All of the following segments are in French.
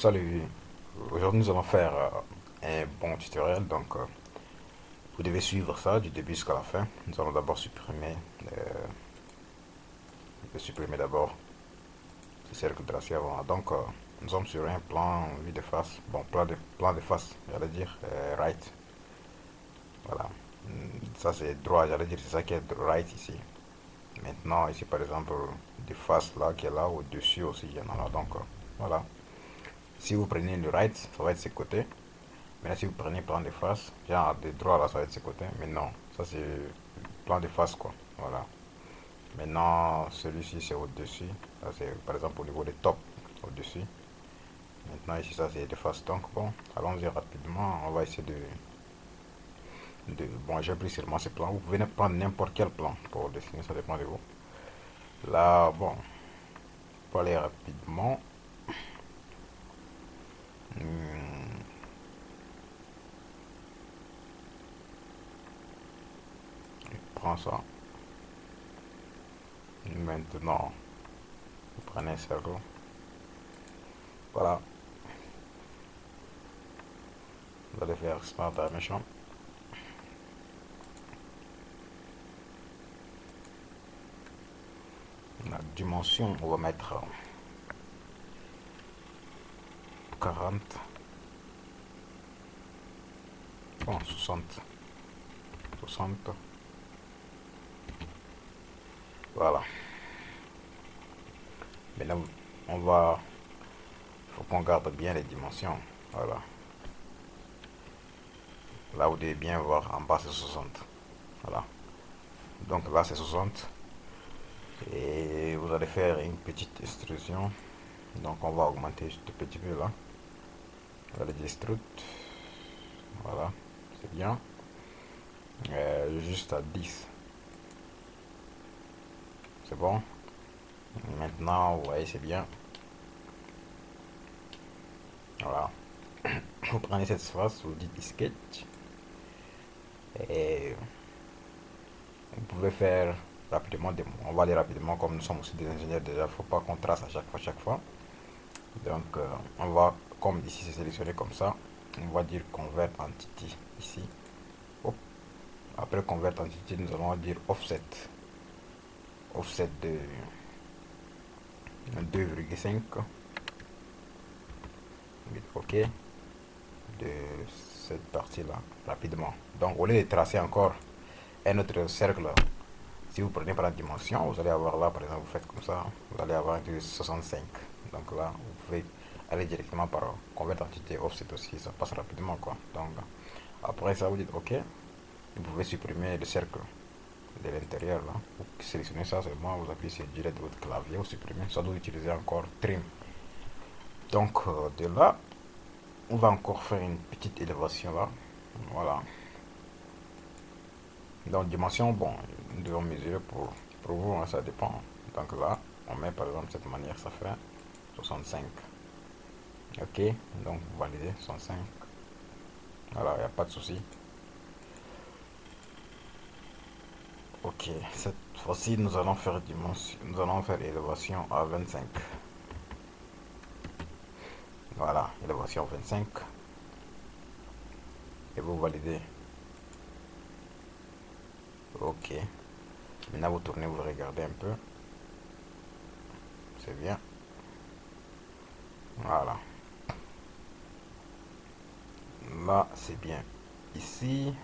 Salut, aujourd'hui nous allons faire un bon tutoriel, vous devez suivre ça du début jusqu'à la fin. Nous allons d'abord supprimer d'abord ce cercle tracé avant. Nous sommes sur un plan vue de face, bon plan de face, j'allais dire right, voilà. Ça c'est droit, j'allais dire c'est ça qui est right ici. Maintenant ici par exemple de face là qui est là au-dessus aussi il y en a là voilà. Si vous prenez le right, ça va être ce côté. Maintenant, si vous prenez plan de face, genre de droit là, ça va être de ce côté. Mais non, ça c'est plan de face quoi. Voilà. Maintenant, celui-ci c'est au-dessus. Ça c'est par exemple au niveau des top, au-dessus. Maintenant, ici ça c'est de face. Donc, bon, allons-y rapidement. On va essayer bon, j'ai pris seulement ce plan. Vous pouvez prendre n'importe quel plan pour dessiner, ça dépend de vous. Là, bon, pour aller rapidement. Hmm, prends ça. Maintenant, vous prenez un cercle. Voilà, vous allez faire smart dimension. La dimension, on va mettre 40, bon 60, 60, voilà. Maintenant, on va, faut qu'on garde bien les dimensions, voilà. Là, vous devez bien voir en bas, c'est 60, voilà. Donc là, c'est 60. Et vous allez faire une petite extrusion. Donc, on va augmenter juste un petit peu là. Vous allez extrude, voilà, c'est bien. Juste à 10, c'est bon. Maintenant, vous voyez, c'est bien. Voilà. Vous prenez cette surface, vous dites sketch. Et vous pouvez faire rapidement, on va aller rapidement comme nous sommes aussi des ingénieurs déjà, il ne faut pas qu'on trace à chaque fois. On va, comme ici c'est sélectionné comme ça, on va dire convert entity ici. Hop. Après convert entity, nous allons dire offset. Offset de 2,5. OK. De cette partie-là, rapidement. Donc au lieu de tracer encore un autre cercle, si vous prenez par la dimension, vous allez avoir là, par exemple, vous faites comme ça, vous allez avoir du 65. Donc là, vous pouvez aller directement par convert entité offset aussi, ça passe rapidement quoi. Donc après ça, vous dites OK, vous pouvez supprimer le cercle de l'intérieur là. Vous sélectionnez ça seulement, vous appuyez sur direct de votre clavier, vous supprimez, ça doit utiliser encore trim. De là, on va encore faire une petite élévation là. Voilà. Donc dimension, bon, nous devons mesurer pour vous, hein, ça dépend. Donc là, on met par exemple cette manière, ça fait 65. OK, donc vous validez 65. Voilà, il n'y a pas de souci. OK, cette fois-ci, nous allons faire dimension, nous allons faire élévation à 25. Voilà, élévation 25. Et vous validez. OK. Maintenant, vous tournez, vous regardez un peu. C'est bien. Voilà. Là, c'est bien. Ici,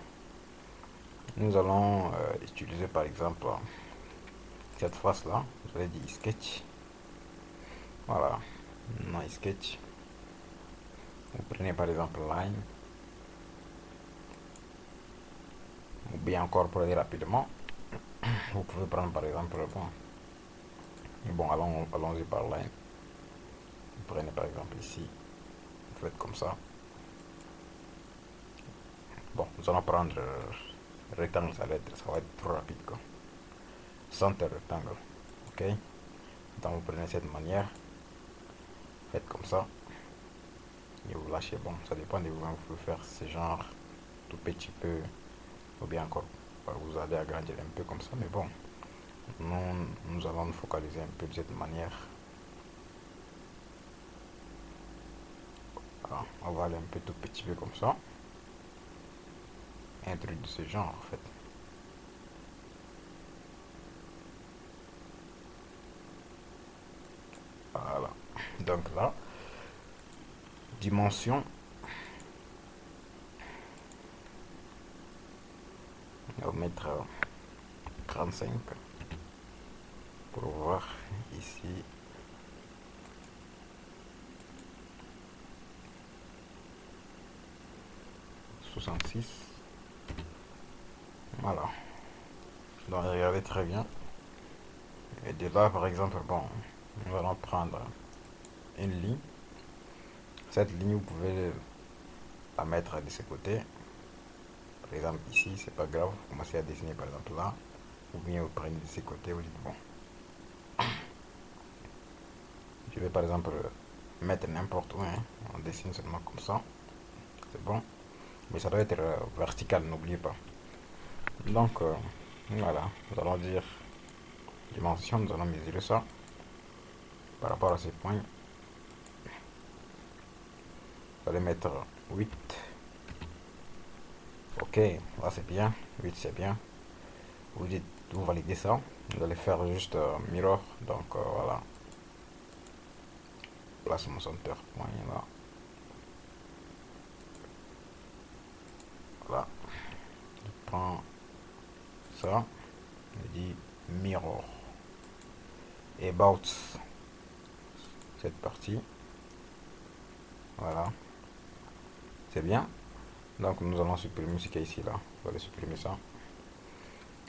nous allons utiliser par exemple cette face là. Vous allez dire sketch. Voilà. Non, sketch. Vous prenez par exemple line. Ou bien encore pour aller rapidement. Vous pouvez prendre par exemple, bon allons-y par line. Vous prenez par exemple ici. Vous faites comme ça. Bon, nous allons prendre rectangle, ça va être trop rapide quoi. Center rectangle. OK. Donc vous prenez cette manière. Faites comme ça. Et vous lâchez. Bon, ça dépend de vous. Vous pouvez faire ce genre tout petit peu. Ou bien encore, vous allez agrandir un peu comme ça. Mais bon, nous allons nous focaliser un peu de cette manière. on va aller un peu tout petit peu comme ça. Un truc de ce genre en fait. Voilà. Donc là, dimension, on va mettre 35 pour voir ici. Six. Voilà. Donc regardez très bien. Et de là, par exemple, bon, nous allons prendre une ligne. Cette ligne, vous pouvez la mettre de ce côté. Par exemple, ici, c'est pas grave. Vous commencez à dessiner, par exemple, là. Ou bien vous prenez de ce côté, vous dites, bon, je vais par exemple mettre n'importe où. Hein. On dessine seulement comme ça. C'est bon. Mais ça doit être vertical, n'oubliez pas. Donc, voilà. Nous allons dire dimension. Nous allons mesurer ça par rapport à ces points. Vous allez mettre 8. Ok, là c'est bien. 8 c'est bien. Vous dites, vous validez ça. Vous allez faire juste mirror. Donc voilà. Place mon center point là. Voilà. Je prends ça. Je dis mirror. Et about cette partie. Voilà. C'est bien. Donc nous allons supprimer ce qui est ici là. Vous allez supprimer ça.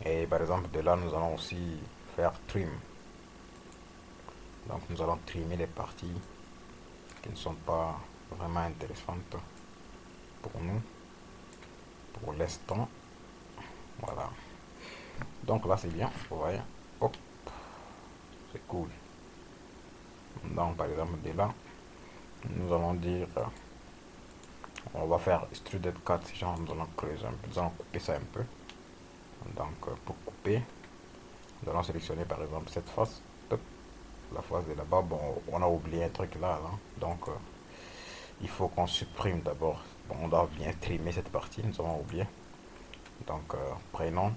Et par exemple de là nous allons aussi faire trim. Donc nous allons trimer les parties qui ne sont pas vraiment intéressantes pour nous pour l'instant. Voilà. Donc là c'est bien. Vous voyez. Hop. C'est cool. Donc par exemple de là nous allons dire on va faire extrude 4 genre nous allons creuser un peu, nous allons couper ça un peu. Donc pour couper nous allons sélectionner par exemple cette face, la face de là-bas. Bon, on a oublié un truc là, hein. Donc il faut qu'on supprime d'abord. Bon, on doit bien trimer cette partie, nous avons oublié. Donc prenons,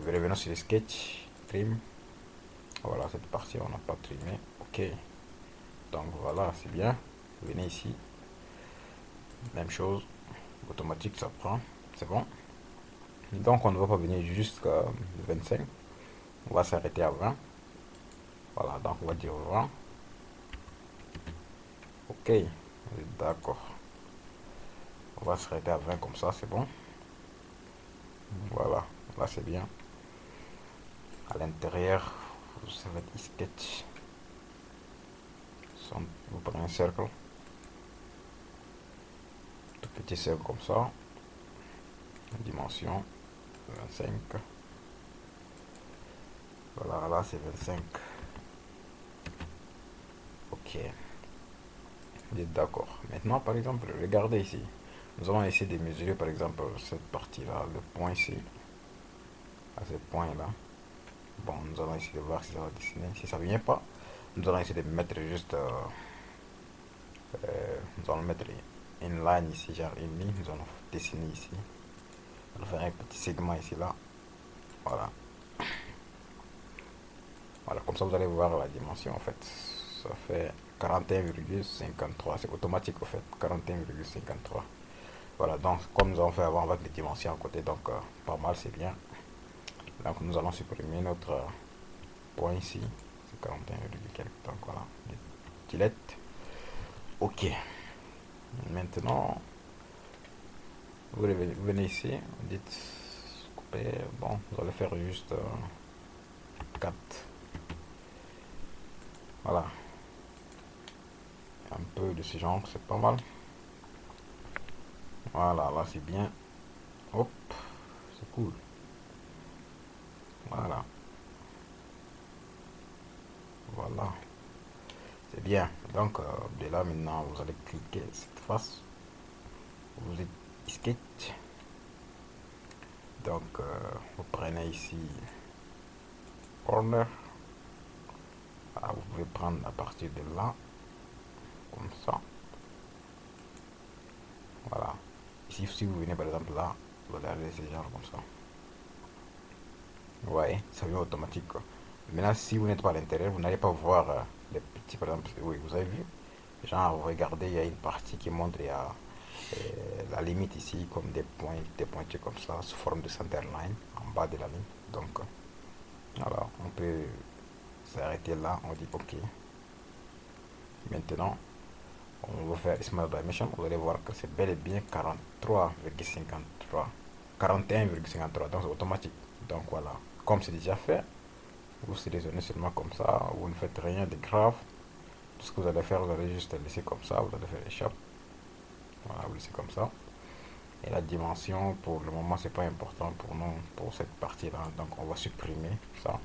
revenons sur le sketch, trim. Voilà, cette partie on n'a pas trimé. Ok, donc voilà, c'est bien. Venez ici, même chose, automatique ça prend, c'est bon. Donc on ne va pas venir jusqu'à 25, on va s'arrêter à 20. Voilà, donc on va dire 20. Ok, d'accord. On va s'arrêter à 20 comme ça, c'est bon. Voilà, là c'est bien. À l'intérieur, ça va être sketch. Vous prenez un cercle, tout petit cercle comme ça. Dimension 25. Voilà, là c'est 25. Ok, vous êtes d'accord. Maintenant, par exemple, regardez ici. Nous allons essayer de mesurer, par exemple, cette partie-là, le point ici, à ce point-là. Bon, nous allons essayer de voir si ça va dessiner. Si ça ne vient pas, nous allons essayer de mettre juste. Nous allons mettre une ligne ici, genre une ligne. Nous allons dessiner ici. On va faire un petit segment ici, là. Voilà. Voilà, comme ça vous allez voir la dimension en fait. Ça fait 41,53. C'est automatique en fait. 41,53. Voilà, donc comme nous avons fait avant avec les dimensions à côté, donc pas mal, c'est bien. Donc nous allons supprimer notre point ici. C'est 41, donc voilà. Delete. Ok. Maintenant, vous venez ici, vous dites couper. Bon, vous allez faire juste 4. Voilà. Un peu de ce genre, c'est pas mal. Voilà, là c'est bien. Hop, c'est cool. Voilà. Voilà. C'est bien. Donc, de là maintenant, vous allez cliquer cette face. Vous êtes sketch. Donc, vous prenez ici corner. Voilà, vous pouvez prendre à partir de là, comme ça. Voilà. Ici, si vous venez par exemple là, vous allez aller ces genres comme ça. Ouais, ça vient automatique quoi. Maintenant, si vous n'êtes pas à l'intérieur, vous n'allez pas voir les petits, par exemple, oui, vous avez vu, genre, regardez, il y a une partie qui montre, il y a la limite ici, comme des points, des pointures comme ça, sous forme de centerline, en bas de la ligne. Donc, voilà, on peut s'arrêter là, on dit OK. Maintenant, on va faire Smart Dimension, vous allez voir que c'est bel et bien 43,53. 41,53, donc c'est automatique. Donc voilà, comme c'est déjà fait, vous sélectionnez seulement comme ça, vous ne faites rien de grave. Tout ce que vous allez faire, vous allez juste laisser comme ça, vous allez faire échappe. Voilà, vous laissez comme ça. Et la dimension, pour le moment, c'est pas important pour nous, pour cette partie-là. Donc on va supprimer ça.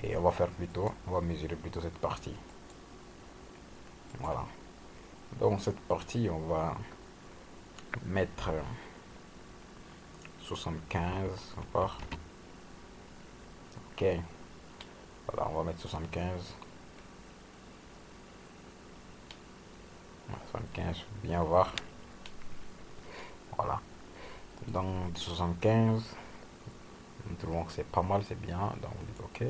Et on va faire plutôt, on va mesurer plutôt cette partie. Voilà. Donc cette partie, on va mettre 75 encore. Ok. Voilà, on va mettre 75. 75, bien voir. Voilà. Donc 75, nous trouvons que c'est pas mal, c'est bien. Donc vous dites OK.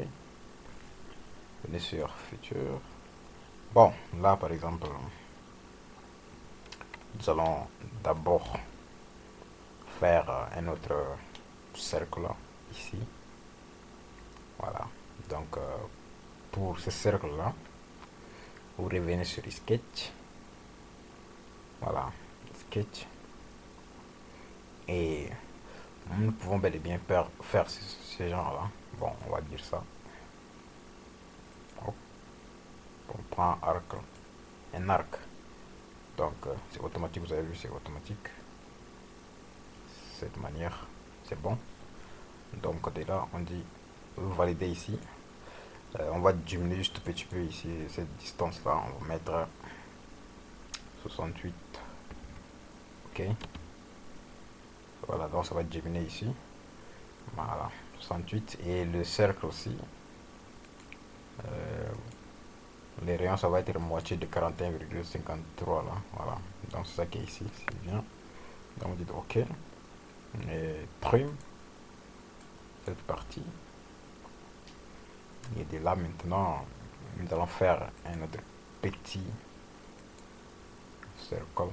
Venez sur futur. Bon, là par exemple, nous allons d'abord faire un autre cercle ici. Voilà. Donc pour ce cercle là, vous revenez sur sketch. Voilà, sketch. Et nous pouvons bel et bien faire ce genre là. Bon, on va dire ça. Hop, on prend un arc. Donc c'est automatique, vous avez vu, c'est automatique. Cette manière, c'est bon. Donc côté là, on dit valider ici. On va diminuer juste un petit peu ici cette distance là. On va mettre 68. Ok. Voilà, donc ça va diminuer ici. Voilà, 68. Et le cercle aussi. Euh, les rayons, ça va être moitié de 41,53 là. Voilà. Donc c'est ça qui est ici. C'est bien. Donc on dit OK. Et trim cette partie. Et de là maintenant, nous allons faire un autre petit cercle.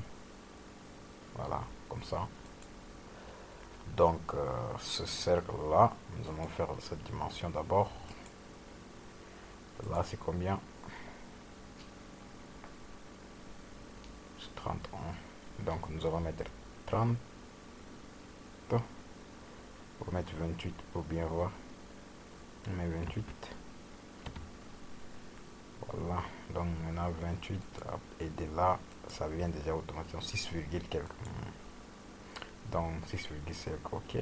Voilà, comme ça. Donc ce cercle là, nous allons faire cette dimension d'abord. Là c'est combien? 31. Donc nous allons mettre 30. On va mettre 28 pour bien voir. On met 28. Voilà. Donc maintenant 28. Et de là, ça vient déjà automatiquement 6, quelque. Donc 6,5. OK.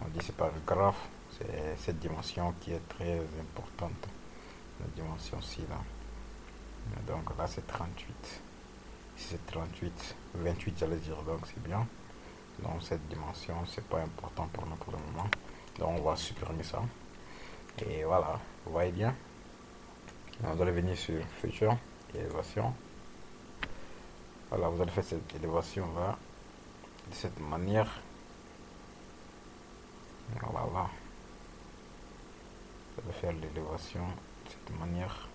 On dit c'est pas grave. C'est cette dimension qui est très importante. La dimension ci là. Donc là c'est 38. Si c'est 38, 28 j'allais dire. Donc c'est bien. Donc cette dimension, c'est pas important pour nous pour le moment. Donc on va supprimer ça. Et voilà, vous voyez bien. Vous allez venir sur Future, élévation. Voilà, vous allez faire cette élévation là, de cette manière. Voilà, vous allez faire l'élévation de cette manière.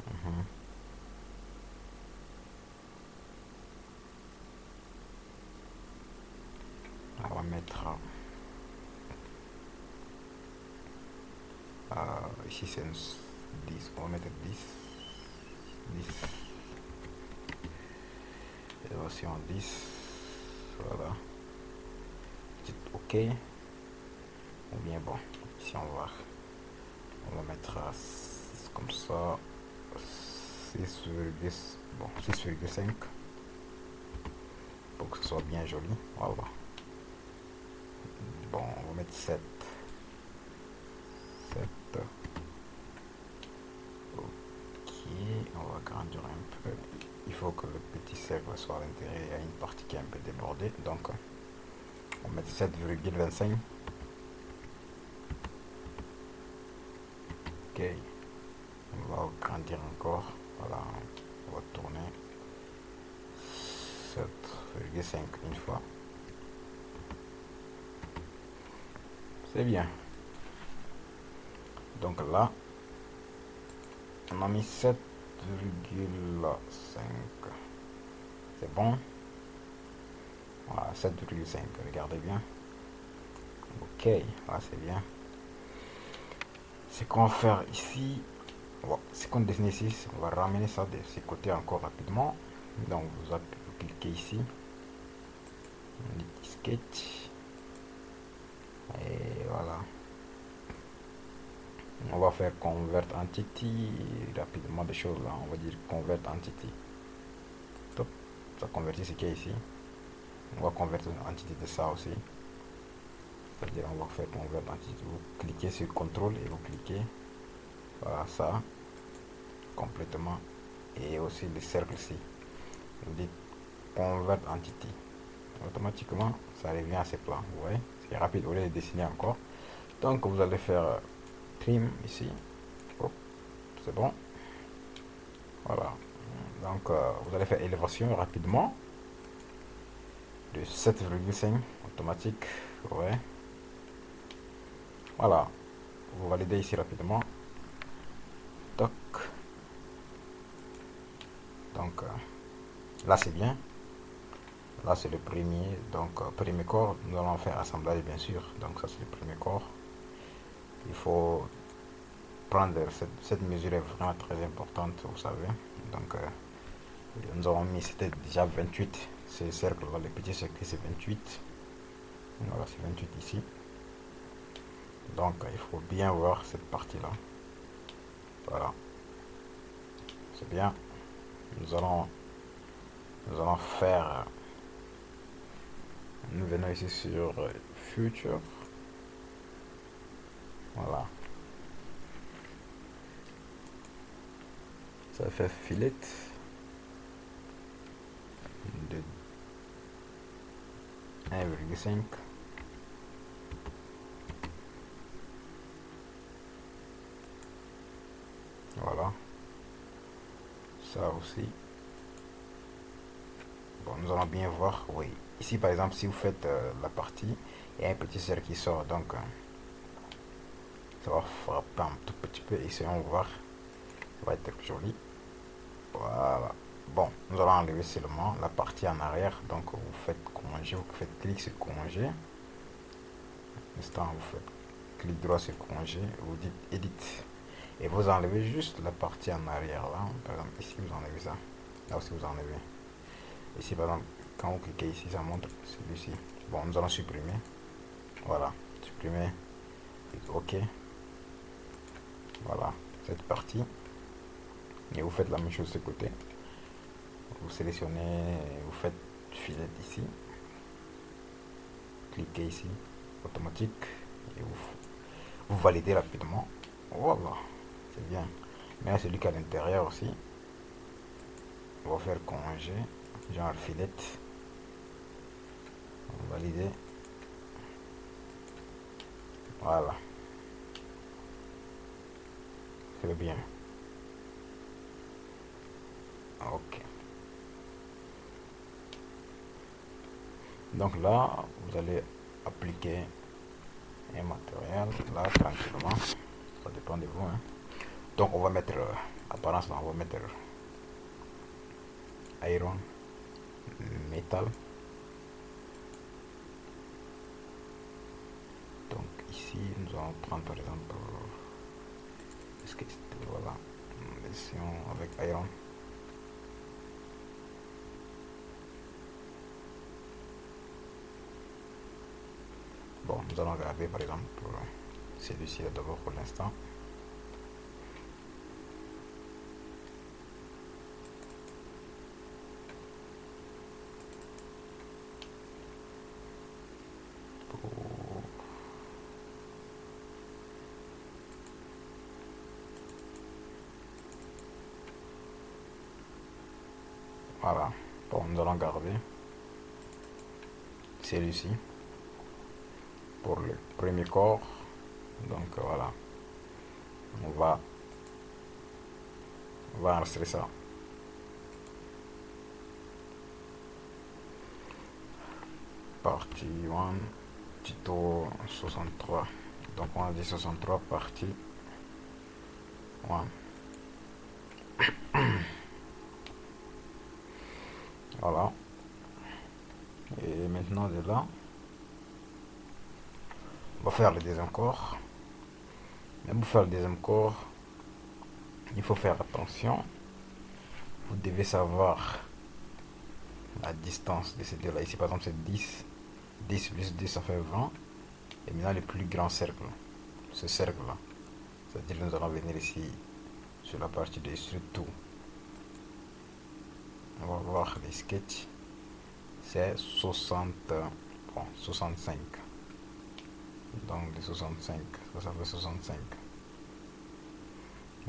Mhm. On va mettre ici c'est 10, on va mettre 10. 10. Élévation 10. Voilà. Dites OK. Ou bien bon, ici on va mettre comme ça 6, bon, 6,5 pour que ce soit bien joli. Voilà. Bon, on va mettre 7. 7. Ok, on va grandir un peu. Il faut que le petit cercle soit à l'intérieur. Il y a une partie qui est un peu débordée. Donc, on va mettre 7,25. Ok, on va grandir encore. Voilà, on va tourner. 7,5 une fois. C'est bien. Donc là, on a mis 7,5. C'est bon. Voilà, 7,5. Regardez bien. Ok, là c'est bien. Ce qu'on va faire ici, bon, ce qu'on dessine ici, on va ramener ça de ce côté encore rapidement. Donc vous cliquez ici, un petit sketch, et voilà. On va faire convert entity rapidement des choses là. On va dire convert entity. Top, ça convertit ce qui est ici. On va convertir une entité de ça aussi. C'est-à-dire on va faire convert entity. Vous cliquez sur contrôle et vous cliquez. Voilà ça complètement. Et aussi le cercle ici. Vous dites convert entity. Automatiquement ça revient à ce plan. Vous voyez, c'est rapide au lieu de dessiner encore. Donc vous allez faire trim ici. Hop, c'est bon. Voilà. Donc vous allez faire élévation rapidement de 7,5 automatique. Ouais. Voilà. Vous validez ici rapidement. Toc. Donc là c'est bien. Là c'est le premier. Donc premier corps. Nous allons faire assemblage bien sûr. Donc ça c'est le premier corps. Il faut prendre cette mesure est vraiment très importante, vous savez. Donc nous avons mis, c'était déjà 28. Ce cercle là, le petit cercle c'est 28. Voilà, c'est 28 ici. Donc il faut bien voir cette partie là. Voilà, c'est bien. Nous allons faire, nous venons ici sur future. Voilà, ça fait filet de 1,5. Voilà, ça aussi. Bon, nous allons bien voir. Oui, ici par exemple, si vous faites la partie, il y a un petit cercle qui sort, donc ça va frapper un tout petit peu. Ici on va voir, ça va être joli. Voilà. Bon, nous allons enlever seulement la partie en arrière. Donc vous faites congé, vous faites clic sur congé. Instant, vous faites clic droit sur congé, vous dites edit. Et vous enlevez juste la partie en arrière là. Par exemple, ici vous enlevez ça. Là aussi vous enlevez. Ici par exemple, quand vous cliquez ici, ça montre celui-ci. Bon, nous allons supprimer. Voilà, supprimer. Ok. Voilà, cette partie. Et vous faites la même chose de ce côté. Vous sélectionnez, vous faites filet ici. Cliquez ici, automatique. Et vous validez rapidement. Voilà, c'est bien. Mais celui qui est à l'intérieur aussi, on va faire congé, genre filet. Valider. Voilà, c'est bien. Ok. Donc là, vous allez appliquer un matériel là tranquillement. Ça dépend de vous. Hein. Donc on va mettre apparence, on va mettre iron, métal. Donc ici, nous allons prendre par exemple, est-ce que voilà, laissons avec iron. Bon, nous allons garder par exemple celui-ci d'abord pour l'instant. Voilà. Bon, nous allons garder celui-ci pour le premier corps. Donc voilà. On va enregistrer ça. partie 1, tuto 63. Donc on a dit 63 partie 1. Voilà. Et maintenant de là, on va faire le deuxième corps. Mais pour faire le deuxième corps, il faut faire attention. Vous devez savoir la distance de ces deux-là. Ici, par exemple, c'est 10. 10 plus 10, ça fait 20. Et maintenant, le plus grand cercle, ce cercle-là. C'est-à-dire que nous allons venir ici sur la partie de tout. On va voir les sketchs. C'est 60, bon, 65. Donc, de 65, ça fait 65.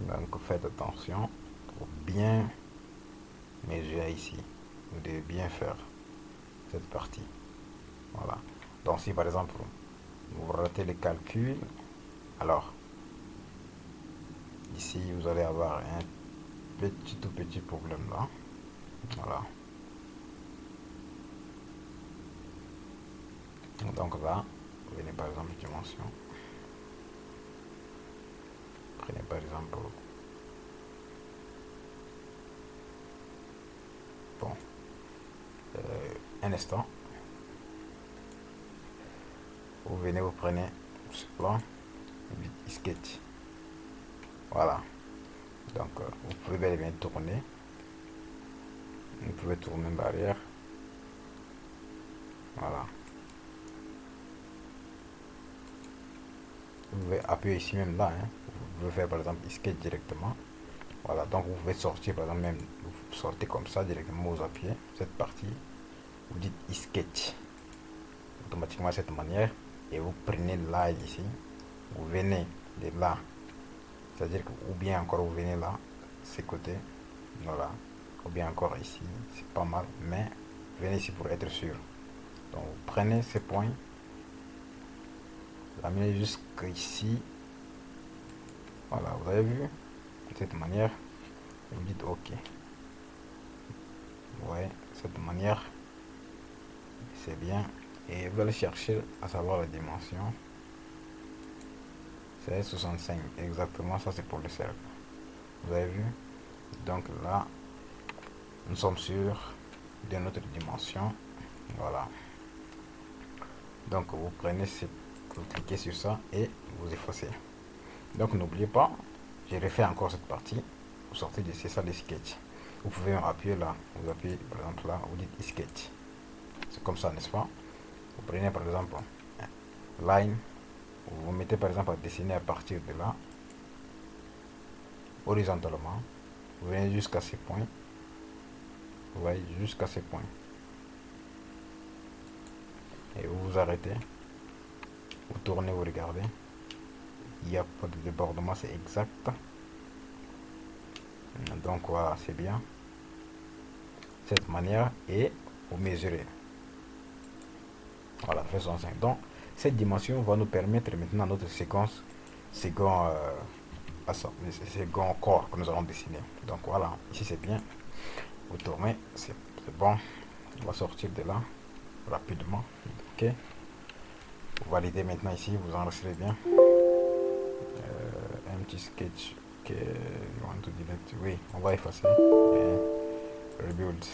Donc, faites attention pour bien mesurer ici. Vous devez bien faire cette partie. Voilà. Donc, si par exemple, vous ratez le calcul, alors, ici, vous allez avoir un tout petit problème là. Voilà. Donc là, vous venez par exemple dimension. Prenez par exemple, bon, un instant. Vous venez, vous prenez ce plan, sketch. Voilà. Donc, vous pouvez bel et bien tourner. Vous pouvez tourner en barrière. Voilà. Vous pouvez appuyer ici même là. Hein. Vous pouvez faire par exemple sketch directement. Voilà. Donc, vous pouvez sortir par exemple même. Vous sortez comme ça directement. Vous appuyez cette partie. Vous dites sketch. Automatiquement de cette manière. Et vous prenez là ici. Vous venez de là. C'est-à-dire que, ou bien encore vous venez là, ces côtés, voilà, ou bien encore ici, c'est pas mal, mais venez ici pour être sûr. Donc vous prenez ces points, vous l'amenez jusqu'ici, voilà, vous avez vu, de cette manière, et vous dites ok. Ouais, cette manière, c'est bien, et vous allez chercher à savoir la dimension. C'est 65, exactement, ça c'est pour le cercle. Vous avez vu? Donc là, nous sommes sûrs de notre dimension. Voilà. Donc vous prenez, vous cliquez sur ça et vous effacez. Donc n'oubliez pas, j'ai refait encore cette partie. Vous sortez de ça les sketchs. Vous pouvez appuyer là. Vous appuyez par exemple là, vous dites sketch. C'est comme ça, n'est-ce pas? Vous prenez par exemple line. Vous mettez par exemple à dessiner à partir de là. Horizontalement. Vous venez jusqu'à ces points. Vous voyez, jusqu'à ces points. Et vous vous arrêtez. Vous tournez, vous regardez. Il n'y a pas de débordement, c'est exact. Donc voilà, c'est bien. Cette manière et vous mesurez. Voilà, fait 65. Donc cette dimension va nous permettre maintenant notre séquence, second corps que nous allons dessiner. Donc voilà, ici c'est bien. Vous tournez, c'est bon. On va sortir de là rapidement. Ok. Vous validez maintenant ici, vous enregistrez bien. Un petit sketch que you want to delete. Oui, on va effacer. Et rebuild.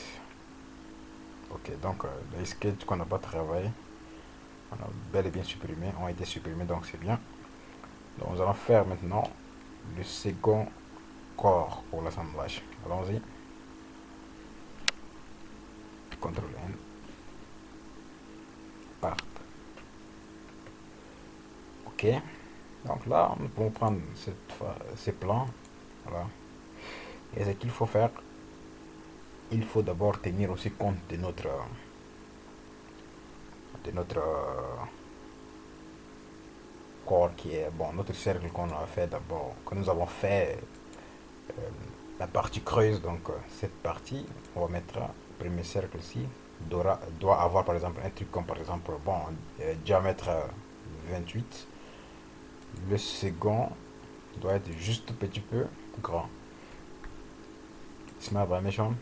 Ok, donc les sketchs qu'on n'a pas travaillé, on a bel et bien supprimé, ont été supprimés, donc c'est bien. Donc nous allons faire maintenant le second corps pour l'assemblage. Allons-y. CTRL N. Part. Ok. Donc là, nous pouvons prendre ces plans. Voilà. Et ce qu'il faut faire, il faut d'abord tenir aussi compte de notre corps qui est, bon, notre cercle qu'on a fait d'abord, que nous avons fait la partie creuse. Donc cette partie, on va mettre le premier cercle ici, doit avoir par exemple un truc comme par exemple, bon, diamètre 28. Le second doit être juste un petit peu grand. Smart dimension.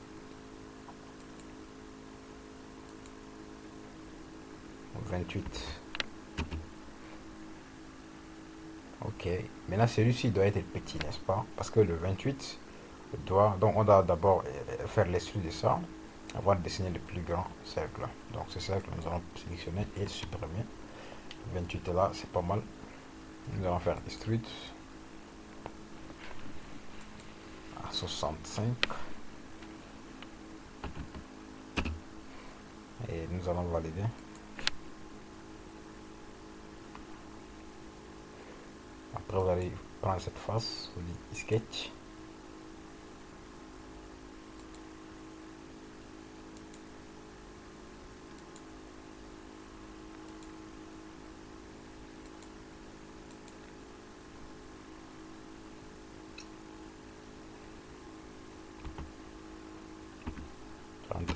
28. Ok. Maintenant, celui-ci doit être petit, n'est-ce pas? Parce que le 28 doit... Donc, on doit d'abord faire l'extrude de ça avant de dessiner le plus grand cercle. Donc, ce cercle, nous allons sélectionner et supprimer. 28 là, c'est pas mal. Nous allons faire extrude à 65. Et nous allons valider. Après, vous allez prendre cette face, vous dites sketch.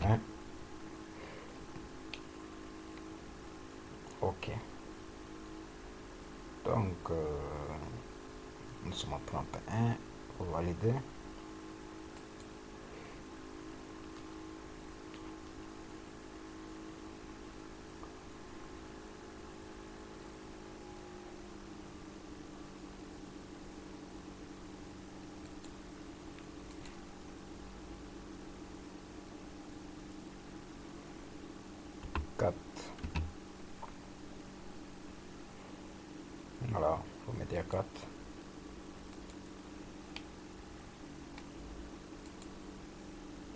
Un. Ok. Donc, nous sommes à 31. Pour valider. Voilà, vous mettez à 4.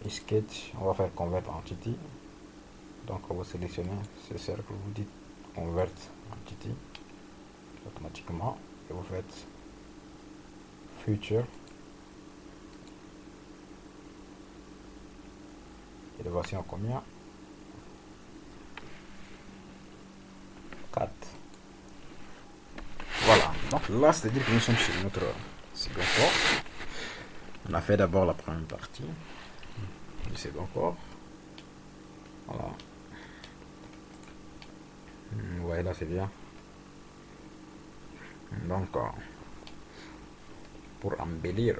Et sketch, on va faire convert entity. Donc, vous sélectionnez ce cercle, vous dites convert entity automatiquement et vous faites future. Et le voici en combien? 4. Voilà, donc là, c'est-à-dire que nous sommes sur notre second corps. On a fait d'abord la première partie du second corps. Voilà. Ouais, là, c'est bien. Donc, pour embellir,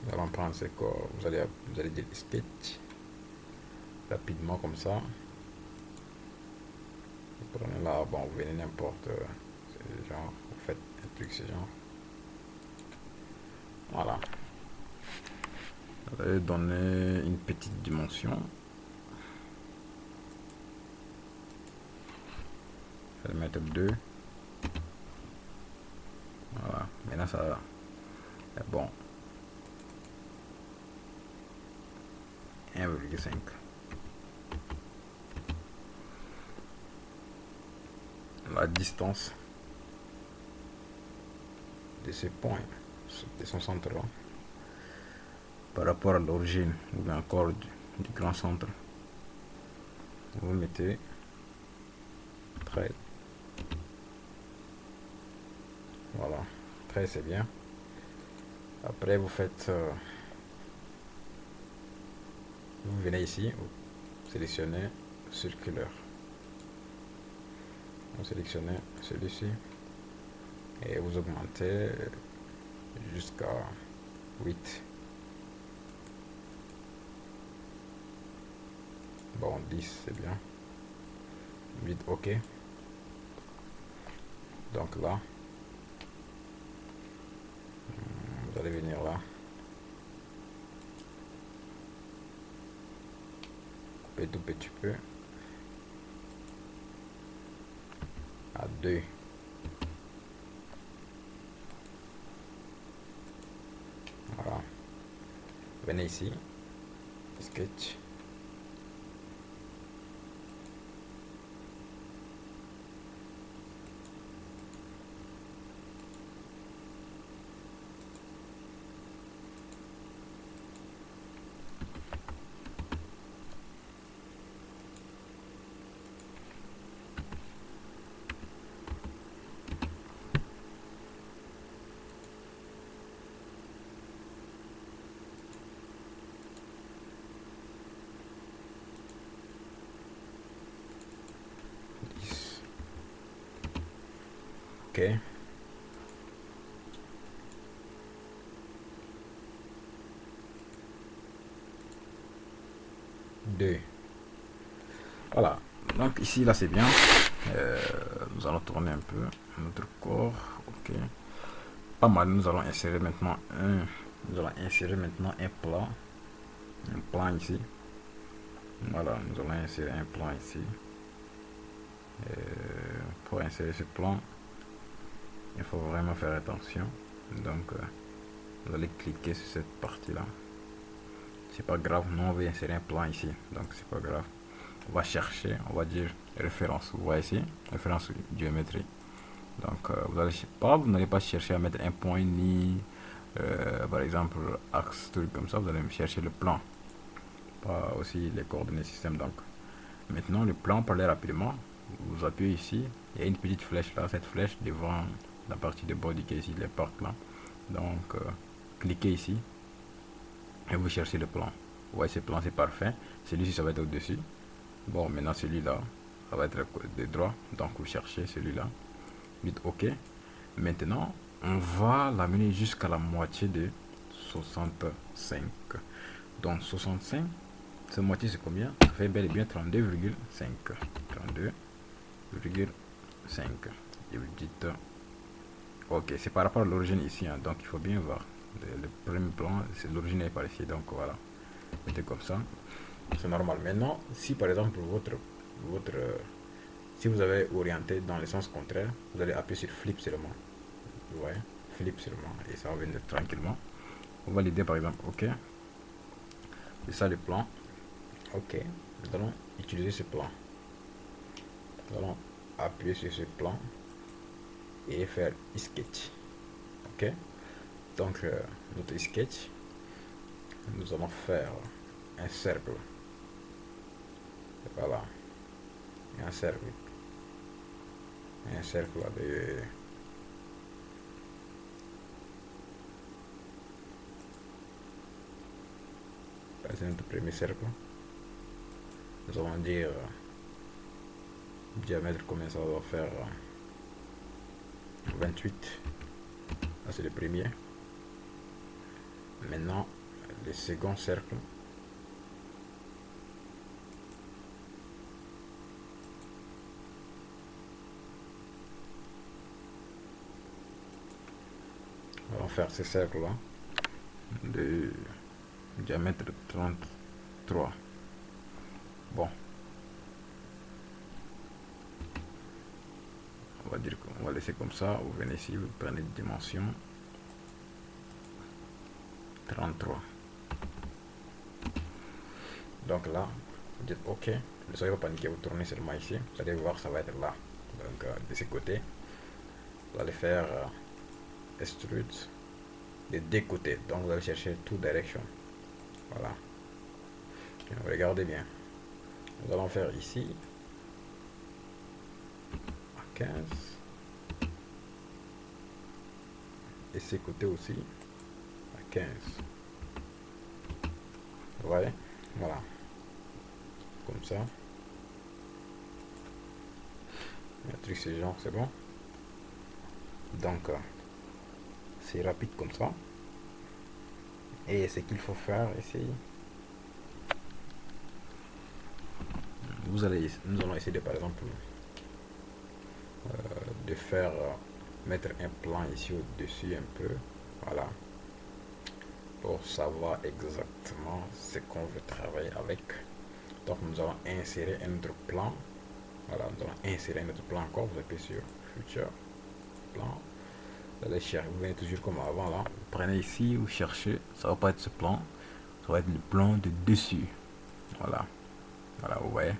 nous allons prendre ce que vous allez dire sketch rapidement comme ça. Vous prenez là, bon, vous venez n'importe ce genre, vous faites un truc ce genre. Voilà. Vous allez donner une petite dimension. Je vais mettre 2. Voilà. Maintenant, ça va. Bon. 1,5. La distance de ce point, de son centre là, par rapport à l'origine ou bien encore du grand centre, vous mettez 13. Voilà, 13 c'est bien. Après vous faites, vous venez ici, vous sélectionnez circulaire. Vous sélectionnez celui-ci et vous augmentez jusqu'à 8. Bon, 10 c'est bien. 8, ok. Donc là, vous allez venir là. Couper tout petit peu. À 2. Voilà. Venez ici. Sketch. Ok. Deux. Voilà. Donc ici, là, c'est bien. Nous allons tourner un peu notre corps. Ok. Pas mal. Nous allons insérer maintenant un plan. Un plan ici. Voilà, nous allons insérer un plan ici. Pour insérer ce plan, il faut vraiment faire attention. Donc, vous allez cliquer sur cette partie-là. C'est pas grave, nous on va insérer un plan ici. Donc, c'est pas grave. On va chercher, on va dire référence. Vous voyez ici, référence géométrie. Donc, vous n'allez pas chercher à mettre un point ni, par exemple, axe, truc comme ça. Vous allez chercher le plan, pas aussi les coordonnées système. Donc, maintenant, le plan, pour aller rapidement, vous appuyez ici. Il y a une petite flèche là, cette flèche devant la partie de body qui est ici, les portes là. Donc, cliquez ici et vous cherchez le plan. Vous voyez, ce plan, c'est parfait. Celui-ci, ça va être au-dessus. Bon, maintenant, celui-là, ça va être de droit. Donc, vous cherchez celui-là. Dites OK. Maintenant, on va l'amener jusqu'à la moitié de 65. Donc, 65, cette moitié, c'est combien? Ça fait bel et bien 32,5. 32,5. Et vous dites OK, c'est par rapport à l'origine ici. Hein, donc, il faut bien voir. Le premier plan, c'est l'origine est par ici. Donc, voilà. Mettez comme ça. C'est normal. Maintenant, si par exemple, si vous avez orienté dans le sens contraire, vous allez appuyer sur flip seulement. Vous voyez, flip seulement. Et ça va venir tranquillement. On va l'aider par exemple. OK. C'est ça le plan. OK. Nous allons utiliser ce plan. Nous allons appuyer sur ce plan et faire sketch. OK. Donc, notre sketch, nous allons faire un cercle. Voilà. Un cercle. Un cercle de... C'est notre premier cercle. Nous allons dire diamètre combien ça va faire 28. Là c'est le premier. Maintenant le second cercle. On va faire ce cercle là de diamètre 33. Bon, on va dire qu'on va laisser comme ça. Vous venez ici, vous prenez une dimension 33. Donc là, vous dites OK. Ne soyez pas paniqué, vous tournez seulement ici. Vous allez voir, ça va être là. Donc de ce côté, vous allez faire extrude des deux côtés. Donc vous allez chercher two direction. Voilà. Regardez bien. Nous allons faire ici à 15. Et ces côtés aussi à 15. Vous voyez? Voilà. Comme ça. Le truc c'est genre, c'est bon. Donc c'est rapide comme ça. Et ce qu'il faut faire ici, nous allons essayer de par exemple de faire mettre un plan ici au-dessus un peu, voilà, pour savoir exactement ce qu'on veut travailler avec. Donc nous allons insérer un autre plan. Voilà, nous allons insérer un autre plan encore. Vous appuyez sur Future Plan. Vous allez chercher, vous venez toujours comme avant là. Vous prenez ici, vous cherchez. Ça va pas être ce plan, ça va être le plan de dessus. Voilà, voilà, vous voyez.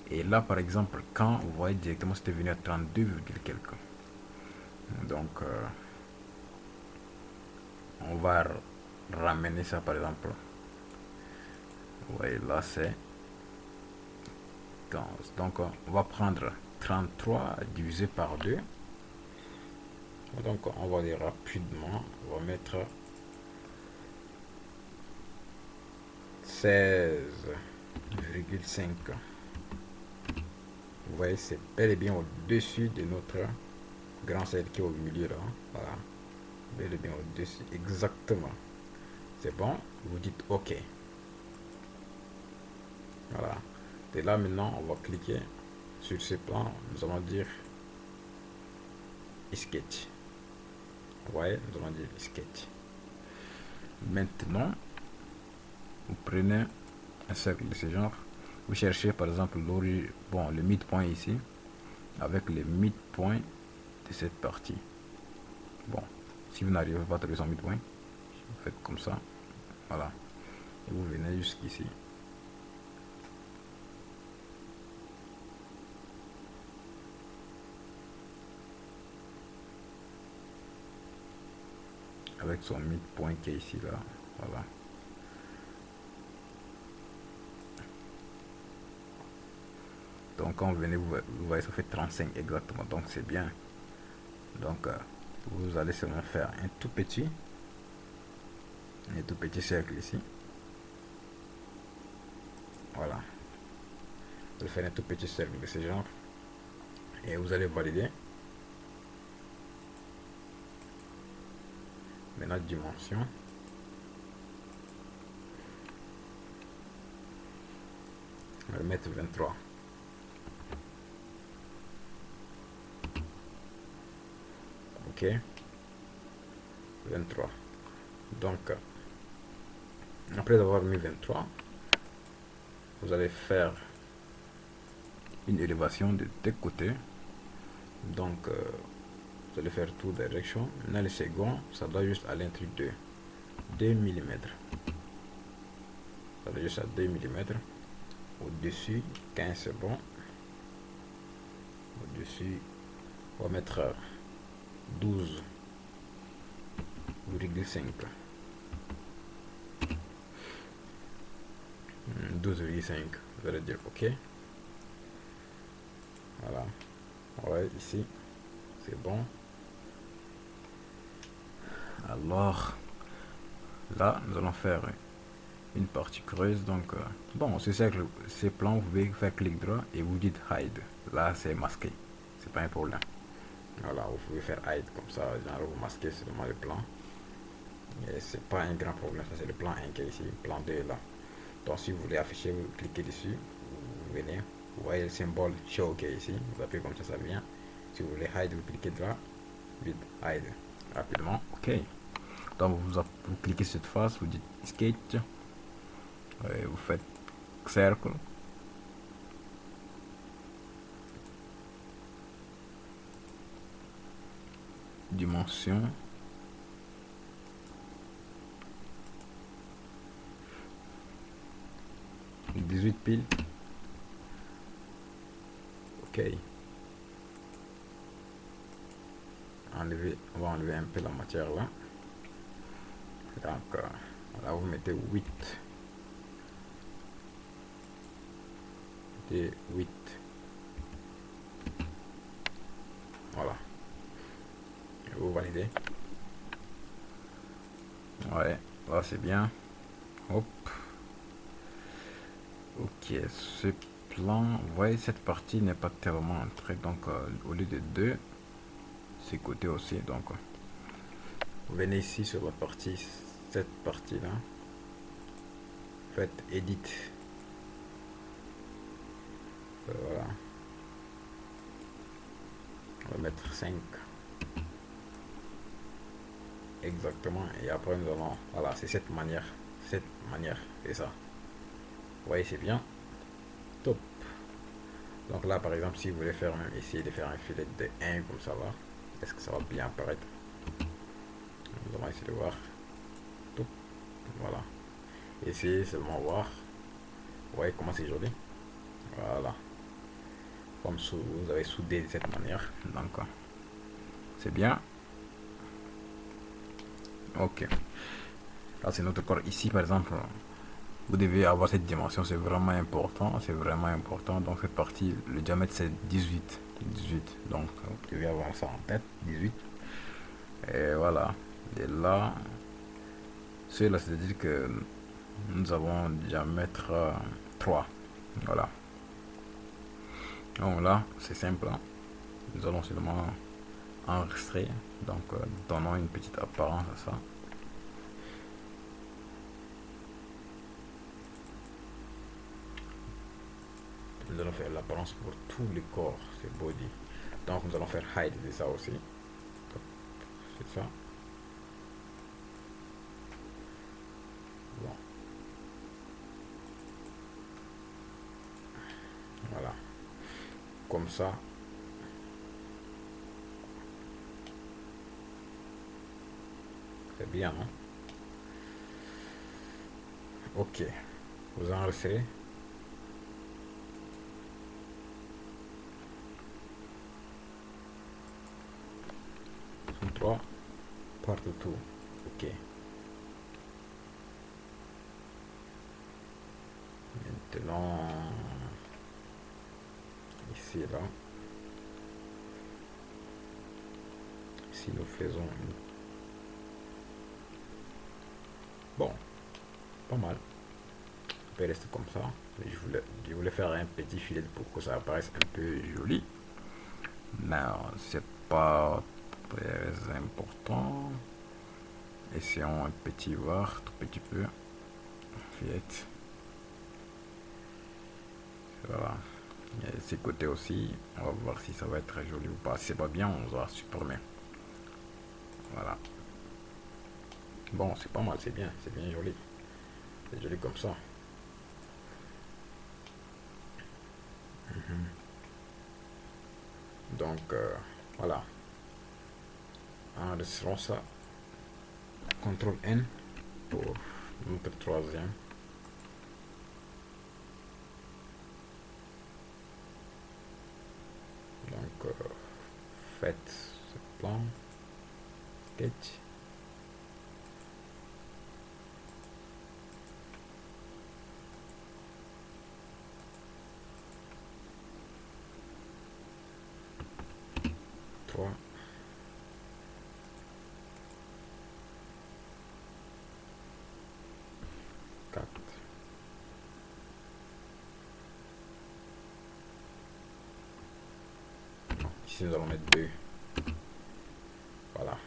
Et là, par exemple, quand vous voyez directement, c'était venu à 32, quelques. Donc, on va ramener ça, par exemple. Vous voyez, là, c'est 15. Donc, on va prendre 33 divisé par 2. Donc, on va aller rapidement. On va mettre 16,5. Vous voyez, c'est bel et bien au-dessus de notre grand cercle qui est au milieu là. Voilà. Bel et bien au-dessus. Exactement. C'est bon. Vous dites OK. Voilà. Et là maintenant, on va cliquer sur ce plan. Nous allons dire sketch. Vous voyez, nous allons dire sketch. Maintenant, vous prenez un cercle de ce genre. Vous cherchez par exemple le midpoint ici avec le midpoint de cette partie. Bon, si vous n'arrivez pas à trouver son midpoint, vous faites comme ça. Voilà. Et vous venez jusqu'ici. Avec son midpoint qui est ici là. Voilà. Donc quand vous venez, vous voyez, ça fait 35 exactement. Donc c'est bien. Donc vous allez seulement faire un tout petit cercle ici. Voilà. Vous allez faire un tout petit cercle de ce genre. Et vous allez valider. Maintenant, dimension. On va mettre 23. Ok. 23. Donc, après avoir mis 23, vous allez faire une élévation de deux côtés. Donc, vous allez faire tout direction. Maintenant, le second, ça doit juste aller un truc de 2 mm. Ça doit juste à 2 mm. Au-dessus, 15 c'est bon. Au-dessus, on va mettre 12,5. 12,5. Vous allez dire OK. Voilà. Ouais, ici, c'est bon. Alors, là, nous allons faire une partie creuse. Donc, bon, ce cercle, ces plans, vous pouvez faire clic droit et vous dites hide. Là, c'est masqué. C'est pas un problème. Voilà, vous pouvez faire hide comme ça, genre vous masquez seulement le plan. Et c'est pas un grand problème, ça c'est le plan 1 qui est ici, le plan 2 est là. Donc si vous voulez afficher, vous cliquez dessus, vous venez, vous voyez le symbole show qui est ici, vous appuyez comme ça vient. Si vous voulez hide, vous cliquez droit, vite hide, rapidement, ok. Donc vous cliquez cette face, vous dites sketch, vous faites cercle. Dimension. « 18 piles. Ok. On va enlever un peu la matière là. Donc, là vous mettez 8. Mettez 8. Voilà. Et vous validez. Ouais, là c'est bien. Hop. Ok, ce plan, vous voyez, cette partie n'est pas tellement entrée. Donc, au lieu de 2, c'est côté aussi. Donc, vous venez ici sur la partie, cette partie-là. Faites Edit. Voilà. On va mettre 5. Exactement. Et après, nous allons. Voilà, c'est cette manière. Cette manière, c'est ça. Vous voyez, c'est bien. Top. Donc là, par exemple, si vous voulez faire même essayer de faire un filet de 1 comme ça là, est-ce que ça va bien apparaître? Nous allons essayer de voir. Top. Voilà. Essayez seulement voir. Vous voyez comment c'est joli. Voilà. Comme vous avez soudé de cette manière. Donc, c'est bien. Ok. Là, c'est notre corps. Ici, par exemple, vous devez avoir cette dimension. C'est vraiment important. C'est vraiment important. Donc, cette partie, le diamètre, c'est 18. 18. Donc, vous devez avoir ça en tête. 18. Et voilà. Et là, cela, c'est-à-dire que nous avons diamètre 3. Voilà. Donc là, c'est simple. Hein. Nous allons seulement enregistrer. Donc, donnons une petite apparence à ça. Nous allons faire l'apparence pour tous les corps, c'est body. Donc nous allons faire hide de ça aussi. C'est ça. Bon, voilà. Comme ça. C'est bien, hein? Ok. Vous enregistrez. 3 partout. Ok. Maintenant, ici, là. Si nous faisons une... Bon, pas mal. On peut rester comme ça. Je voulais faire un petit filet pour que ça apparaisse un peu joli. Non, c'est pas très important. Essayons un petit voir, tout petit peu. Fiette. Voilà. Et ces côtés aussi, on va voir si ça va être joli ou pas. Si c'est pas bien, on va supprimer. Voilà. Bon, c'est pas mal, c'est bien joli. C'est joli comme ça. Donc, voilà. Enregistrons ça. CTRL N pour notre troisième. Donc, faites ce plan. Sketch. Trois. Quatre. Ici, nous allons mettre 2. Voilà.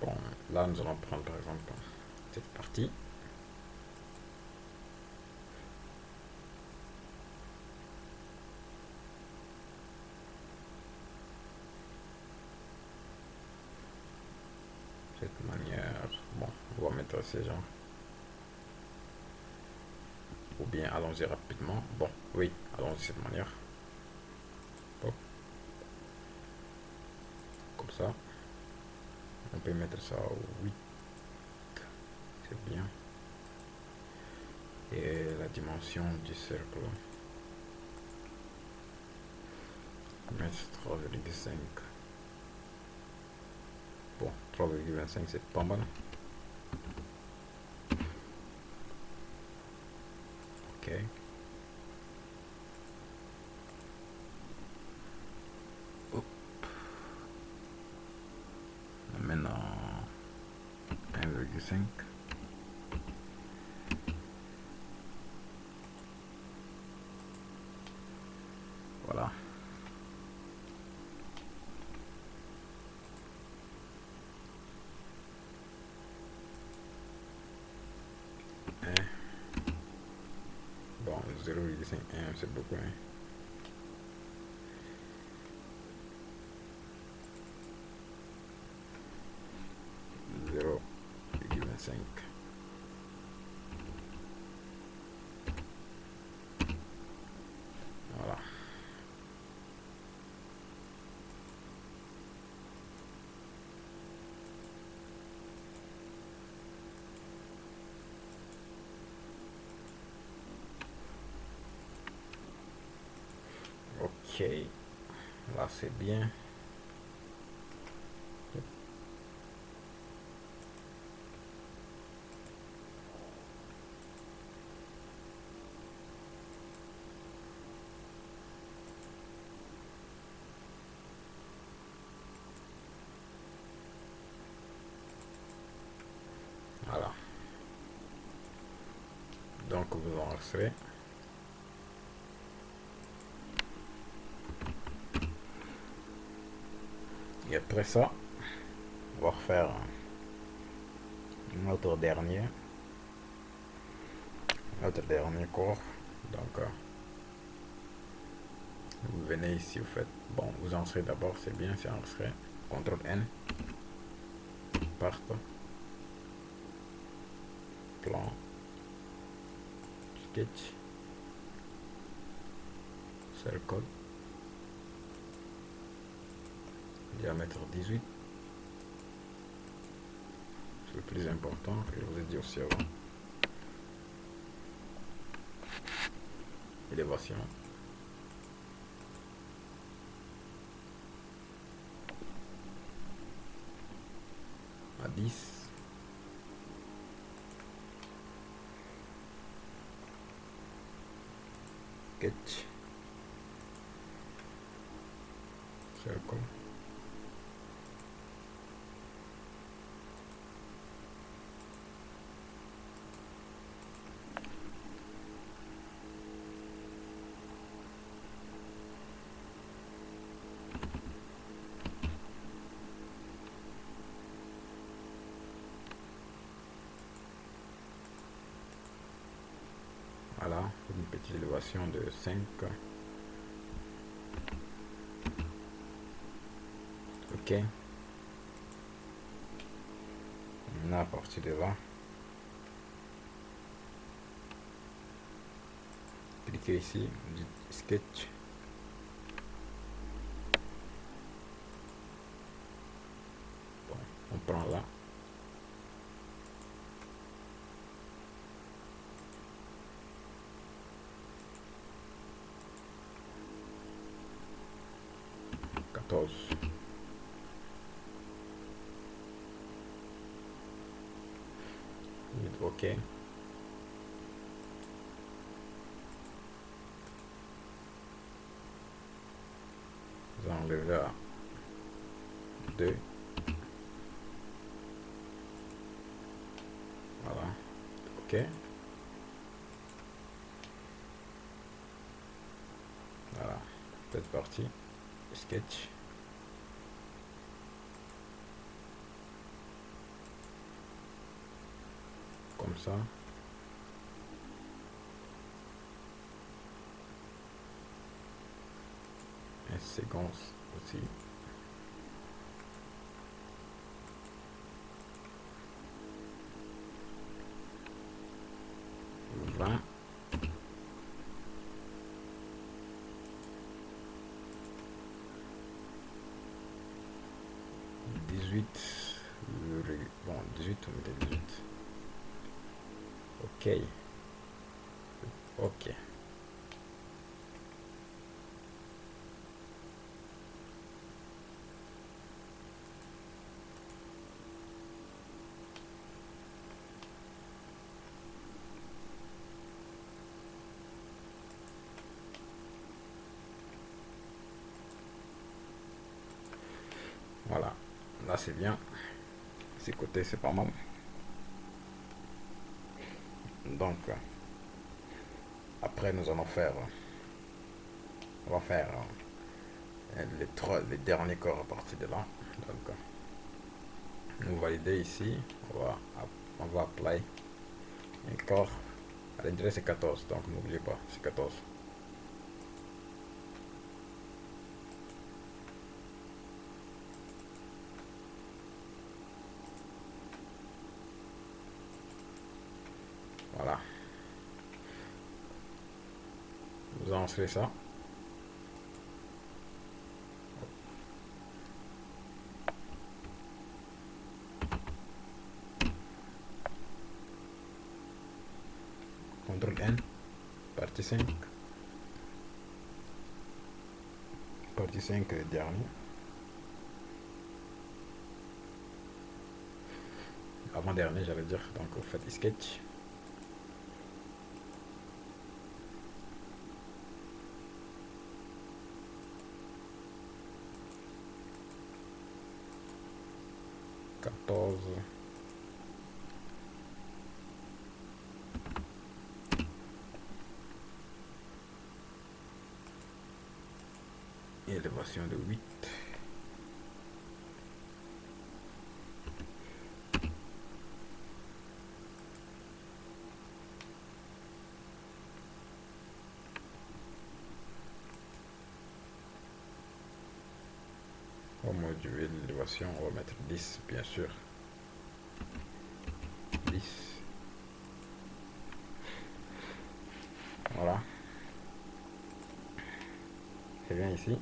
Bon, là, nous allons prendre par exemple cette partie. Cette manière. Bon, on va mettre ces gens. Ou bien allons-y rapidement. Bon, oui, allons-y de cette manière. Hop. Comme ça. On peut mettre ça au 8. C'est bien. Et la dimension du cercle. Mettre 3,5. Bon, 3,25 c'est pas mal. Ok. Hop. Maintenant 1,5. Voilà. Bon, 0,5, c'est beaucoup. Hein. Zéro virgule 25. Voilà. Ok. Là, c'est bien. Voilà. Donc, vous enregistrez. Et après ça, on va refaire notre dernier cours. Donc, vous venez ici, vous faites, bon, vous enregistrez d'abord, c'est bien, c'est enregistré. CTRL N, part, plan, sketch, circle, diamètre 18. C'est le plus important que je vous ai dit aussi avant. Élévation. À 10. Sketch. Circle. Voilà, une petite élévation de 5. Ok. Maintenant, à partir de là, cliquez ici, sketch. Bon, on prend là. Ok. Vous enlevez là 2. Voilà. Ok. Voilà. Cette partie. Sketch. Comme ça. Et séquence aussi. 20. 18. Bon, 18, on met 18. Ok. Ok. Voilà. Là, c'est bien. Ces côtés, c'est pas mal. Donc, après, nous allons faire... On va faire les derniers corps à partir de là. Donc, nous valider ici. On va apply un corps. À l'intérieur, c'est 14. Donc, n'oubliez pas, c'est 14. Voilà. Vous enregistrez ça. CTRL N. Partie 5. Partie 5, le dernier. Avant-dernier, j'allais dire. Donc, vous faites sketch. Élévation de 8. durée de l'élévation, on va mettre 10, bien sûr. 10. Voilà. Je viens ici.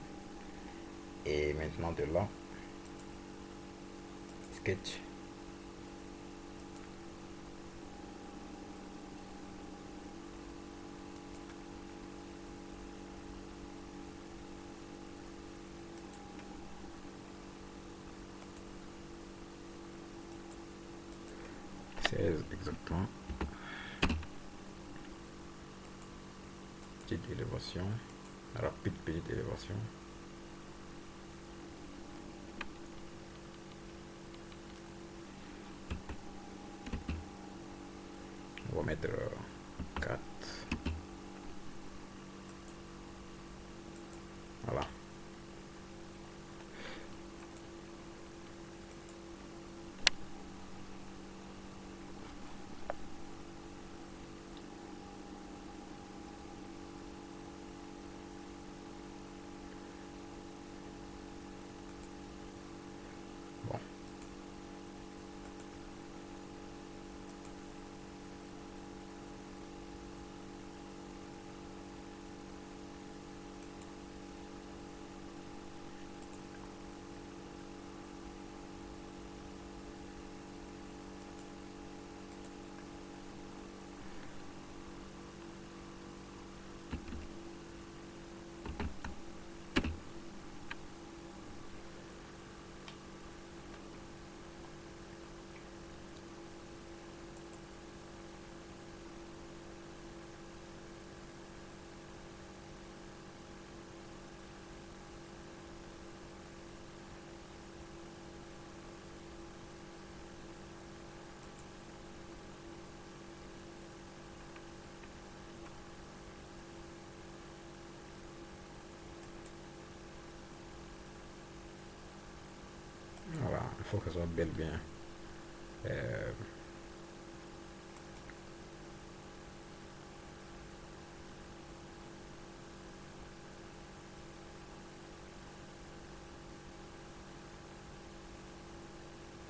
Et maintenant de là, sketch. Exactement. Petite élévation. Rapide petite élévation. On va mettre 4. Voilà. Bon. Voilà, il faut que ça soit bel bien. Euh,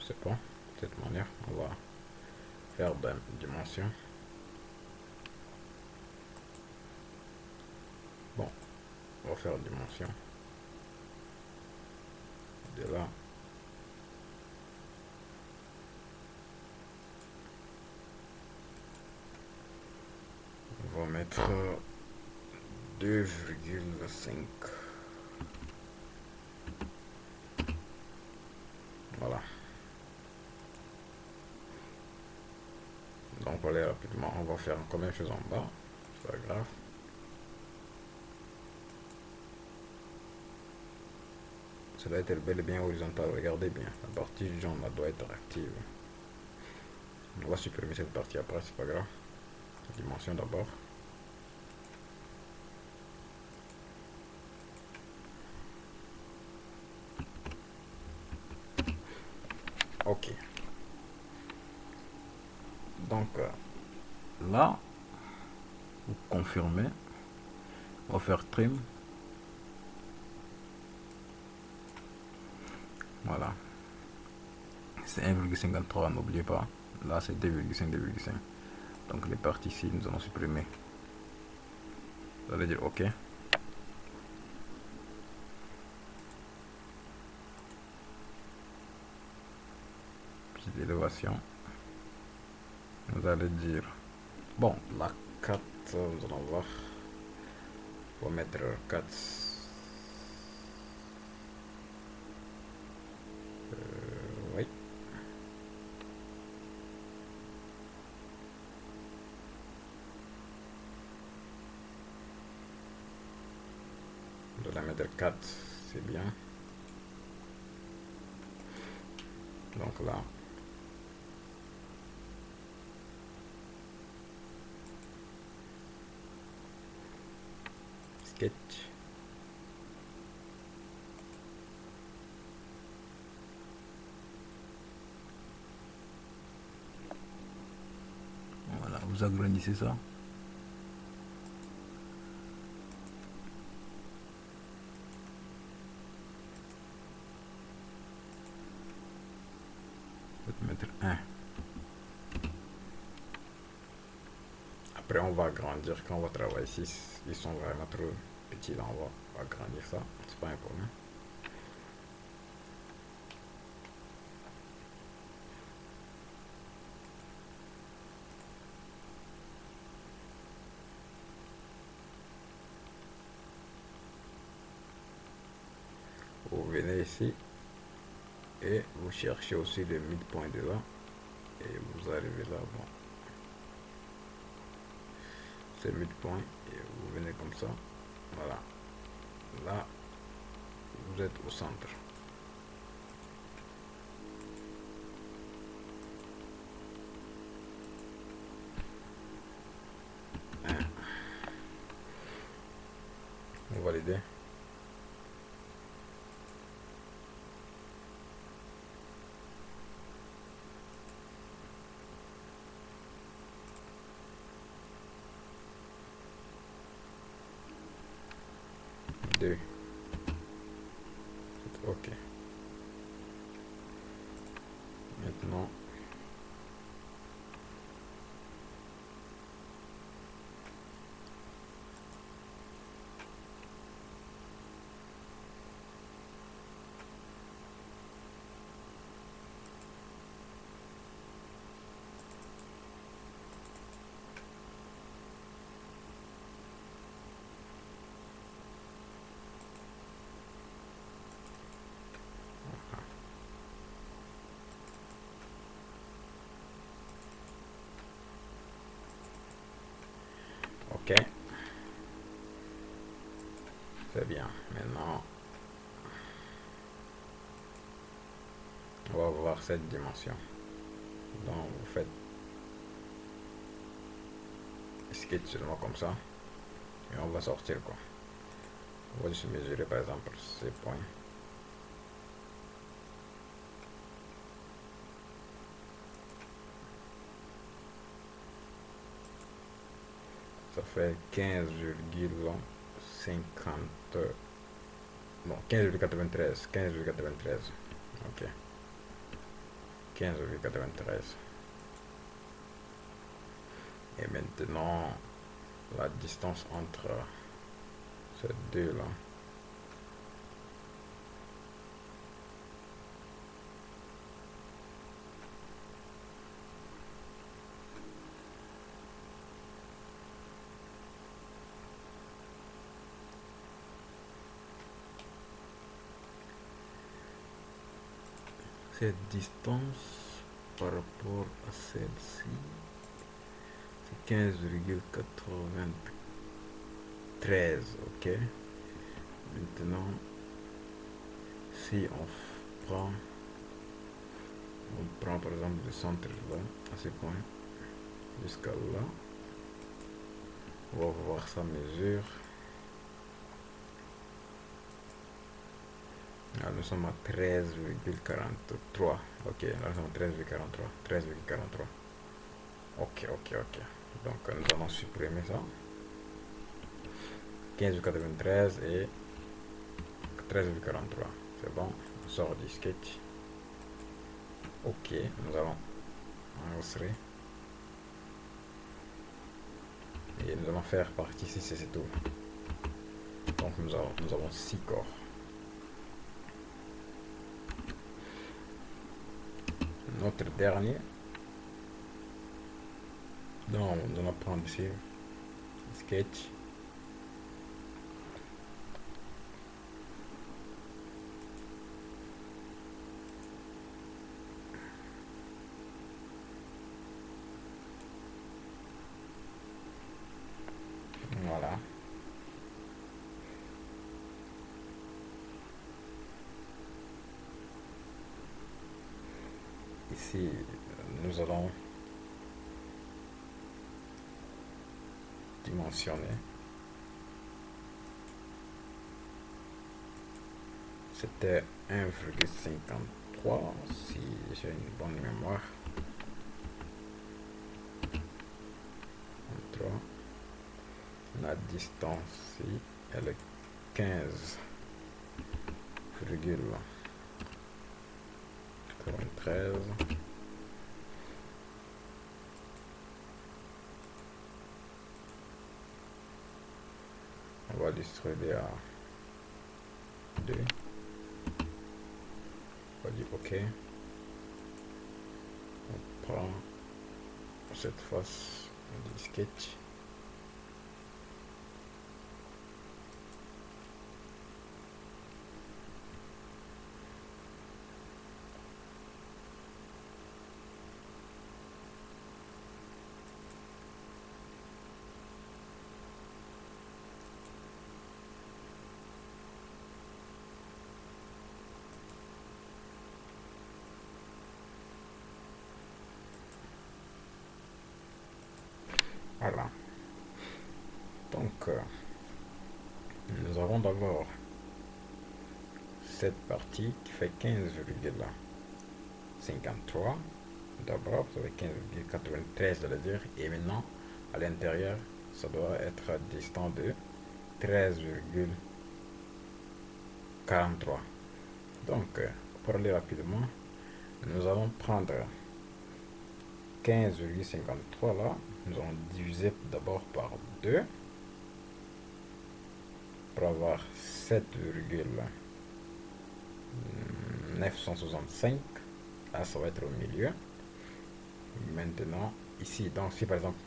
c'est bon. De cette manière, on va faire des dimensions. Bon, on va faire dimension. De là. On va mettre 2,5. Voilà. Donc on va aller rapidement. On va faire comme même chose en bas. C'est pas grave. Ça doit être bel et bien horizontal. Regardez bien. La partie jaune là doit être active. On va supprimer cette partie après, c'est pas grave. Dimension d'abord. Ok. Donc là, vous confirmez. On va faire trim. Voilà. C'est 1,53, n'oubliez pas. Là, c'est 2,5, 2,5. Donc les parties ici, nous allons supprimer. Vous allez dire OK. Petite élévation. Vous allez dire, bon, la 4, nous allons voir. On va mettre 4. Oui. De la mettre 4, c'est bien. Donc là, sketch. Voilà, vous agrandissez ça. Après, on va agrandir quand on va travailler. Si ils sont vraiment trop petits, là, on va agrandir ça. C'est pas un problème. Vous venez ici et vous cherchez aussi le midpoint de là. Et vous arrivez là. Bon, c'est midpoint. Et vous venez comme ça. Voilà. Là, vous êtes au centre. Vous validez. Deux. Ok. Maintenant, ok. C'est bien. Maintenant, on va voir cette dimension. Donc, vous faites sketch seulement comme ça. Et on va sortir quoi. On va juste mesurer par exemple ces points. Ça fait 15,50. Bon, 15,93. 15,93. Ok. 15,93. Et maintenant, la distance entre ces deux là. Cette distance par rapport à celle-ci, c'est 15,93. Ok. Maintenant, si on prend par exemple le centre là, à ce point, jusqu'à là, on va voir sa mesure. Là, nous sommes à 13,43. Ok, là nous sommes à 13,43. 13,43. Ok, ok, ok. Donc nous allons supprimer ça. 15,93 et 13,43. C'est bon. On sort du sketch. Ok, nous allons enregistrer. Et nous allons faire partie ici, c'est tout. Donc nous avons 6 corps. Notre dernier. Donc nous allons prendre ici sketch. Voilà. Ici, nous allons dimensionner. C'était 1,53 si j'ai une bonne mémoire. 3. La distance ici, elle est 15,93. distribuer à 2. On va dire OK. On prend cette face, on dit sketch. Voilà. Donc, nous avons d'abord cette partie qui fait 15,53. D'abord, ça fait 15,93, je veux dire. Et maintenant, à l'intérieur, ça doit être distant de 13,43. Donc, pour aller rapidement, nous allons prendre 15,53 là. Nous allons diviser d'abord par 2 pour avoir 7,965. Là, ça va être au milieu. Maintenant, ici, donc si par exemple,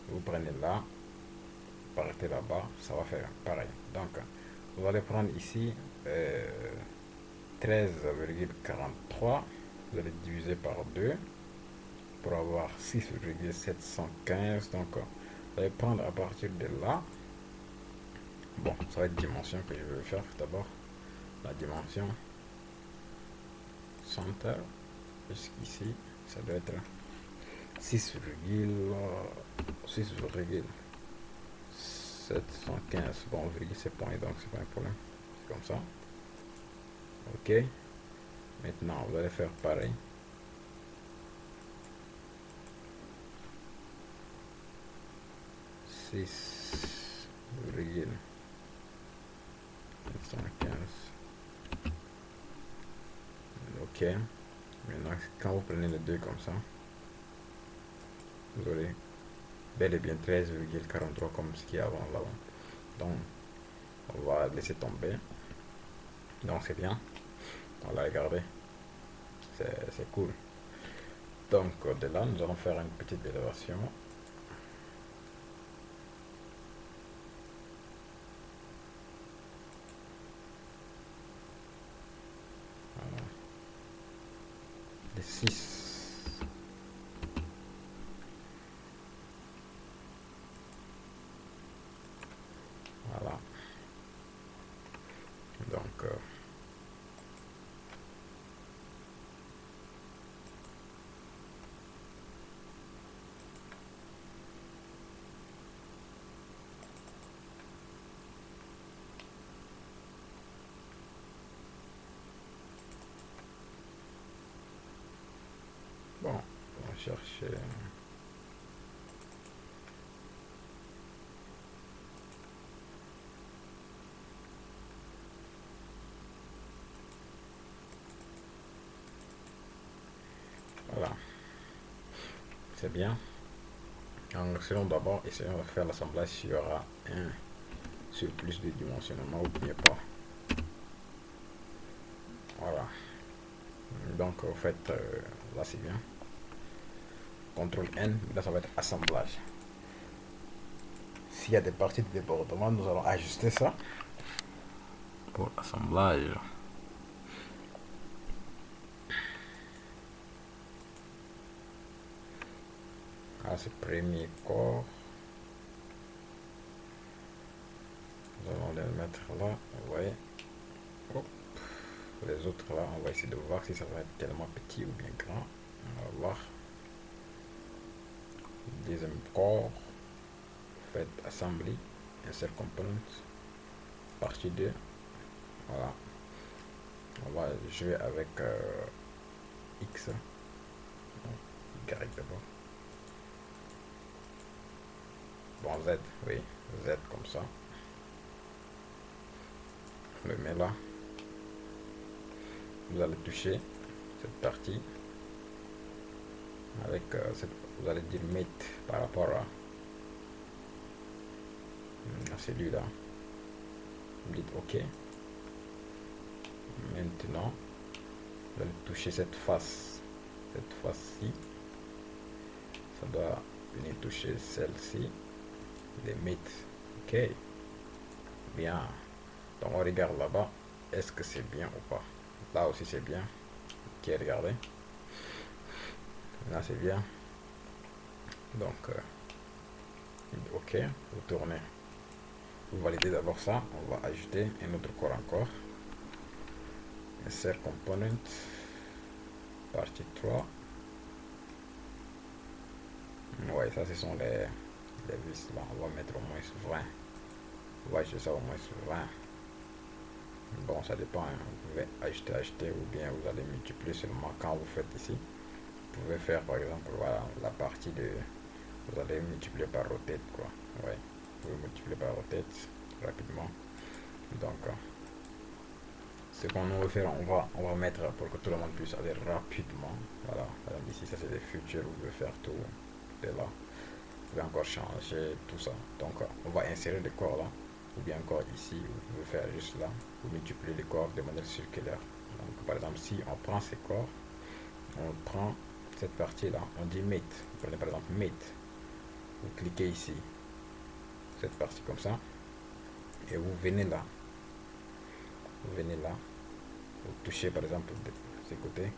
vous prenez là, partez là-bas, ça va faire pareil. Donc, vous allez prendre ici 13,43. Vous allez diviser par 2 pour avoir 6,715. Donc, vous allez prendre à partir de là. Bon, ça va être dimension que je vais faire d'abord. La dimension center jusqu'ici, ça doit être 6,715. Bon, virgule c'est point, donc c'est pas un problème. C'est comme ça. Ok. Maintenant, vous allez faire pareil. 6,715. Ok. Maintenant, quand vous prenez les deux comme ça, vous aurez bel et bien 13,43 comme ce qu'il y a avant là-bas. Donc, on va laisser tomber. Donc, c'est bien. On l'a regardé. C'est cool. Donc, de là, nous allons faire une petite élévation. Voilà. Les 6. Voilà. Donc, bon, on va chercher. Voilà. C'est bien. En essayant d'abord, essayons de faire l'assemblage s'il y aura un surplus de dimensionnement ou bien pas. Voilà. Donc, au fait, là c'est bien. CTRL N, là ça va être assemblage. S'il y a des parties de débordement, nous allons ajuster ça pour assemblage. Ah, c'est premier corps. Nous allons les mettre là. Ouais. Hop. Les autres là, on va essayer de voir si ça va être tellement petit ou bien grand. On va voir. Deuxième corps. Faites assembly. Insert components. Partie 2. Voilà. On va jouer avec X. Y d'abord. Bon, Z, oui. Z comme ça. On le met là. Vous allez toucher cette partie. Avec vous allez dire mate par rapport à celui-là. vous dites OK. Maintenant, vous allez toucher cette face. Cette face-ci. Ça doit venir toucher celle-ci. Les mythes. OK. Bien. Donc on regarde là-bas. Est-ce que c'est bien ou pas? Là aussi c'est bien. Ok, regardez. Là c'est bien. Donc, OK. Vous tournez. Vous validez d'abord ça. On va ajouter un autre corps encore. Insert component. Partie 3. Ouais, ça ce sont les vis là. On va mettre au moins 20. On va ajouter ça au moins 20. Bon, ça dépend, hein. Vous pouvez ajouter ou bien vous allez multiplier seulement quand vous faites ici. Vous pouvez faire par exemple, voilà, la partie de, vous allez multiplier par rotate quoi. Ouais, vous pouvez multiplier par rotate rapidement. Donc, ce qu'on veut faire, on va mettre pour que tout le monde puisse aller rapidement. Voilà, ici ça c'est des futurs, vous pouvez faire tout de là. Vous pouvez encore changer tout ça. Donc, on va insérer des corps là. Ou bien encore ici, vous pouvez faire juste là, vous multipliez les corps de manière circulaire. Donc par exemple, si on prend ces corps, on prend cette partie là, on dit mate. Vous prenez par exemple mate, vous cliquez ici, cette partie comme ça, et vous venez là, vous touchez par exemple de ces côtés,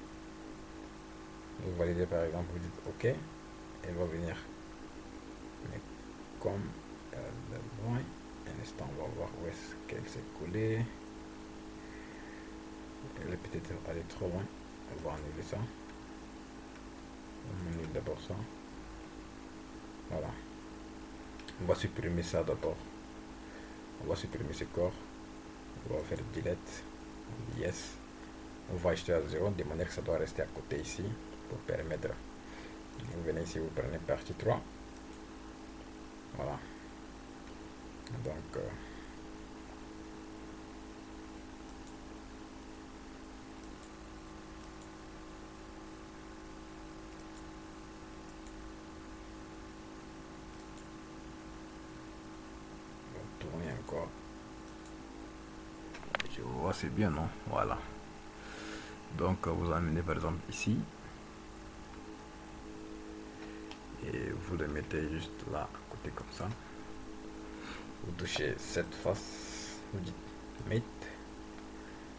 vous validez par exemple, vous dites OK, elle va venir. Mais comme elle est loin, un instant, on va voir où est-ce qu'elle s'est collée. Elle est peut-être allée trop loin. On va enlever ça. On enlève d'abord ça. Voilà. On va supprimer ça d'abord. On va supprimer ce corps. On va faire delete. Yes. On va acheter à 0 de manière que ça doit rester à côté ici pour permettre. Vous venez ici, vous prenez partie 3. Voilà. Donc, tourner encore. Je vois, c'est bien, non? Voilà. Donc, vous amenez par exemple ici. Et vous le mettez juste là, à côté comme ça. Vous touchez cette face, vous dites mate.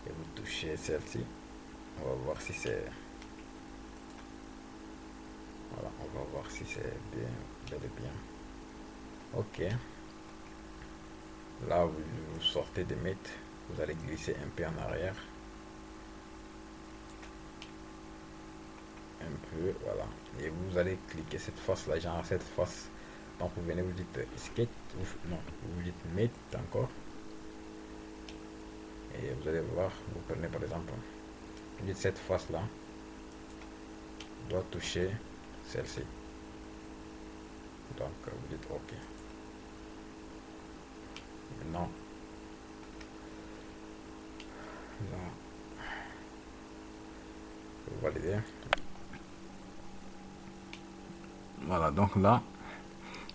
Et vous touchez celle-ci. On va voir si c'est... Voilà, on va voir si c'est bien, bel et bien. OK. Là, vous sortez de mate. Vous allez glisser un peu en arrière. Un peu, voilà. Et vous allez cliquer cette face là, genre cette face. Donc vous venez, vous dites skate, non, vous dites mate encore. Et vous allez voir, vous prenez par exemple, vous dites cette face là doit toucher celle-ci. Donc vous dites OK. Maintenant, là, vous validez. Voilà, donc là,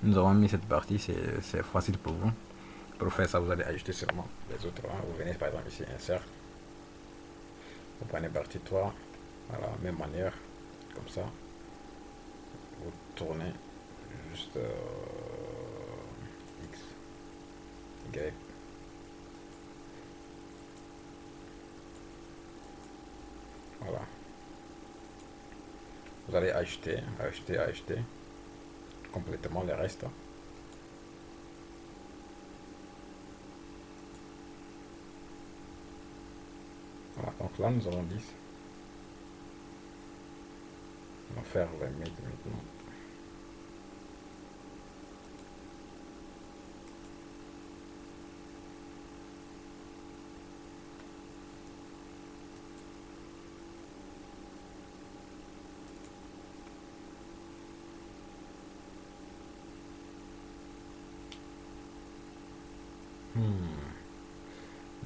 nous avons mis cette partie, c'est facile pour vous. Pour faire ça, vous allez ajouter seulement les autres. Hein. Vous venez par exemple ici, insert. Vous prenez partie 3. Voilà, même manière, comme ça. Vous tournez juste X, Y. Voilà. Vous allez ajouter complètement le reste. Voilà, donc là nous avons 10. On va faire les mythes maintenant.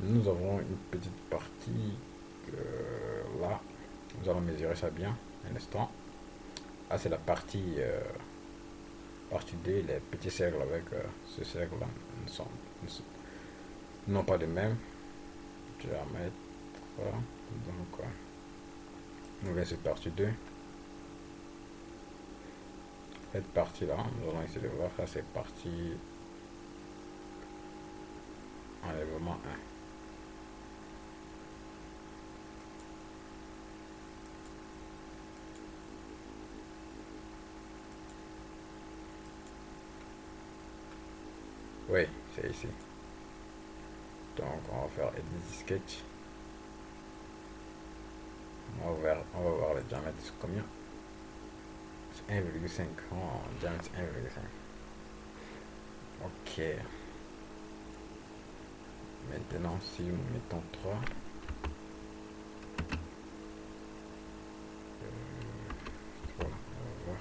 Nous avons une petite partie là. Nous allons mesurer ça bien un instant. Ah, c'est la partie partie D, les petits cercles avec ce cercle là. non pas de même. Je vais en mettre 3. Donc, on va sur partie 2. Cette partie-là, nous allons essayer de voir. Ça, c'est partie enlèvement 1. Oui, c'est ici. Donc, on va faire edit sketch. On va voir le diamètre, c'est combien? C'est 1,5. Oh, diamètre 1,5. Ok. Maintenant, si nous mettons 3, voilà, on va voir.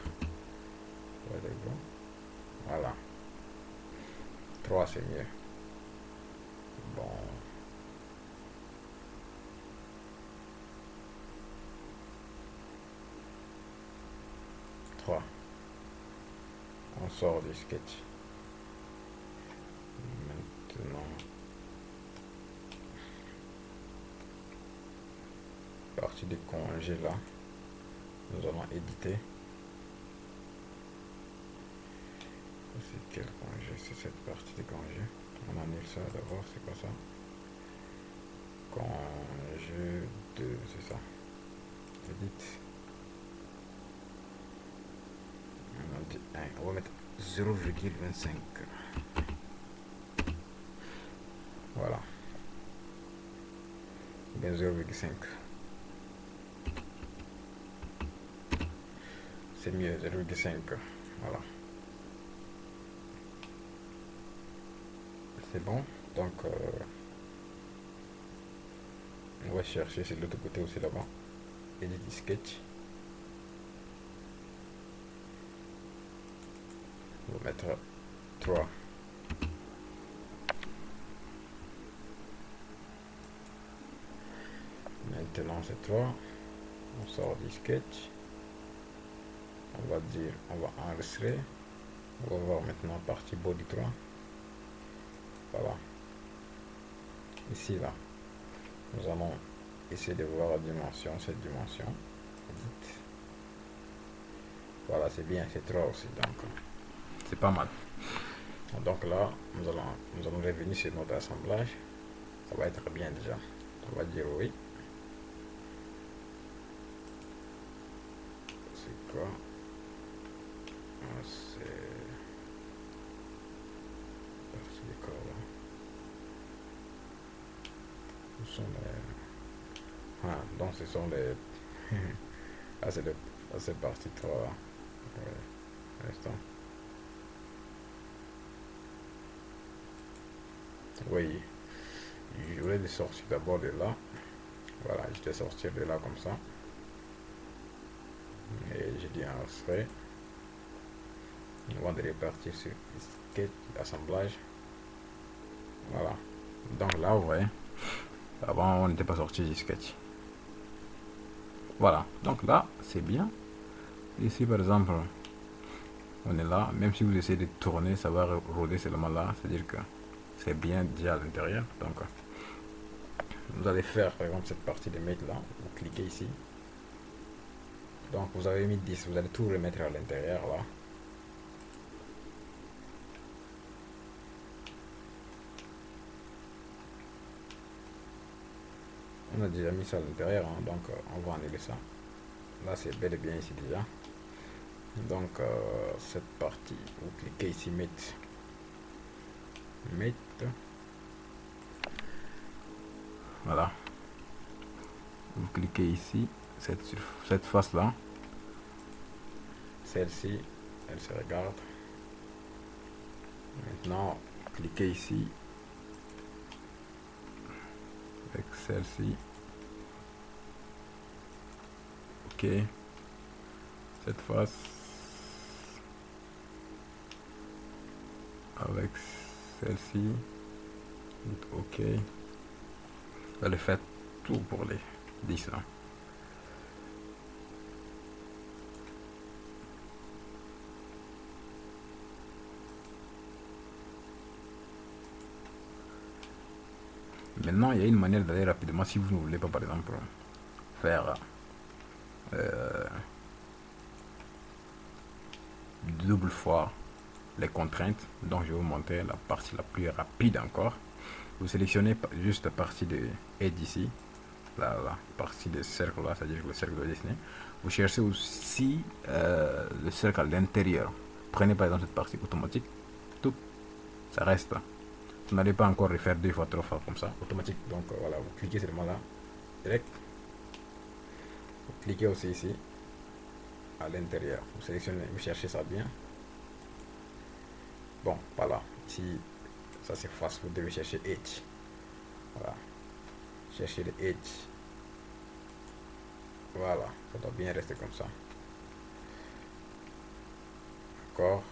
Voilà. 3 c'est mieux. Bon. Trois. On sort du sketch. Maintenant, partie des congés là, nous allons éditer. C'est quel congé? C'est cette partie des congés. On annule ça d'abord, c'est pas ça. Congé 2, c'est ça. Edit. On dit 1. On va mettre 0,25. Voilà. Bien 0,5. C'est mieux, 0,5. Voilà. C'est bon. Donc, on va chercher, c'est de l'autre côté aussi là-bas. Edit sketch. On va mettre 3. Maintenant, c'est 3. On sort du sketch. On va dire, on va enregistrer. On va voir maintenant partie body 3. Voilà. Ici, là, nous allons essayer de voir la dimension, cette dimension. Edit. Voilà, c'est bien, c'est 3 aussi, donc c'est pas mal. Donc là, nous allons revenir sur notre assemblage. Ça va être bien déjà. On va dire oui. C'est quoi? C'est partie des corps là. Où sont les... Ah, donc ce sont les... ah, c'est partie 3. Ouais, instant. Oui, je voulais de sortir d'abord de là. Voilà, je vais sortir de là comme ça. Et j'ai dit enregistrer. On va repartir sur sketch, assemblage. Voilà. Donc là, vous voyez, avant on n'était pas sorti du sketch. Voilà. Donc là, c'est bien. Ici, par exemple, on est là. Même si vous essayez de tourner, ça va rôder seulement là. C'est-à-dire que c'est bien déjà à l'intérieur. Donc, vous allez faire, par exemple, cette partie de mettre là. Vous cliquez ici. Donc, vous avez mis 10. Vous allez tout remettre à l'intérieur là. On a déjà mis ça à l'intérieur, hein, donc on va annuler ça. Là, c'est bel et bien ici déjà. Donc, cette partie, vous cliquez ici, Meet. Voilà. Vous cliquez ici, cette face-là. Celle-ci, elle se regarde. Maintenant, cliquez ici. Avec celle-ci. Ok. Cette face. Avec celle-ci. Ok. Vous allez faire tout pour les 10 là. Maintenant, il y a une manière d'aller rapidement si vous ne voulez pas, par exemple, faire euh, double fois les contraintes. Donc, je vais vous montrer la partie la plus rapide encore. Vous sélectionnez juste la partie de Edge ici, la partie de cercle là, c'est-à-dire le cercle de dessiné. Vous cherchez aussi le cercle à l'intérieur. Prenez par exemple cette partie automatique, tout, ça reste là. Vous n'allez pas encore le faire deux fois, trois fois comme ça, automatique. Donc voilà, vous cliquez seulement là, direct. Vous cliquez aussi ici, à l'intérieur. Vous sélectionnez, vous cherchez ça bien. Bon, voilà. Ici, ça c'est face, vous devez chercher Edge. Voilà. Cherchez le Edge. Voilà, ça doit bien rester comme ça. D'accord.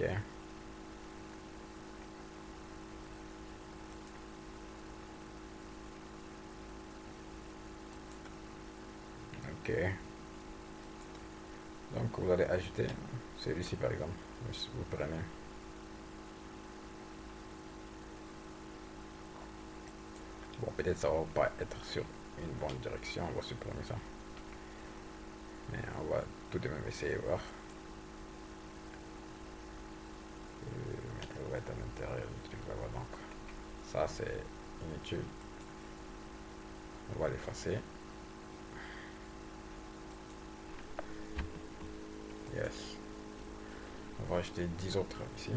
Ok. Ok. Donc vous allez ajouter celui-ci par exemple. Vous prenez. Bon, peut-être ça va pas être sur une bonne direction. On va supprimer ça. Mais on va tout de même essayer voir. Elle va être à l'intérieur du truc là-bas. Donc ça c'est inutile. On va l'effacer. Yes. On va acheter 10 autres ici.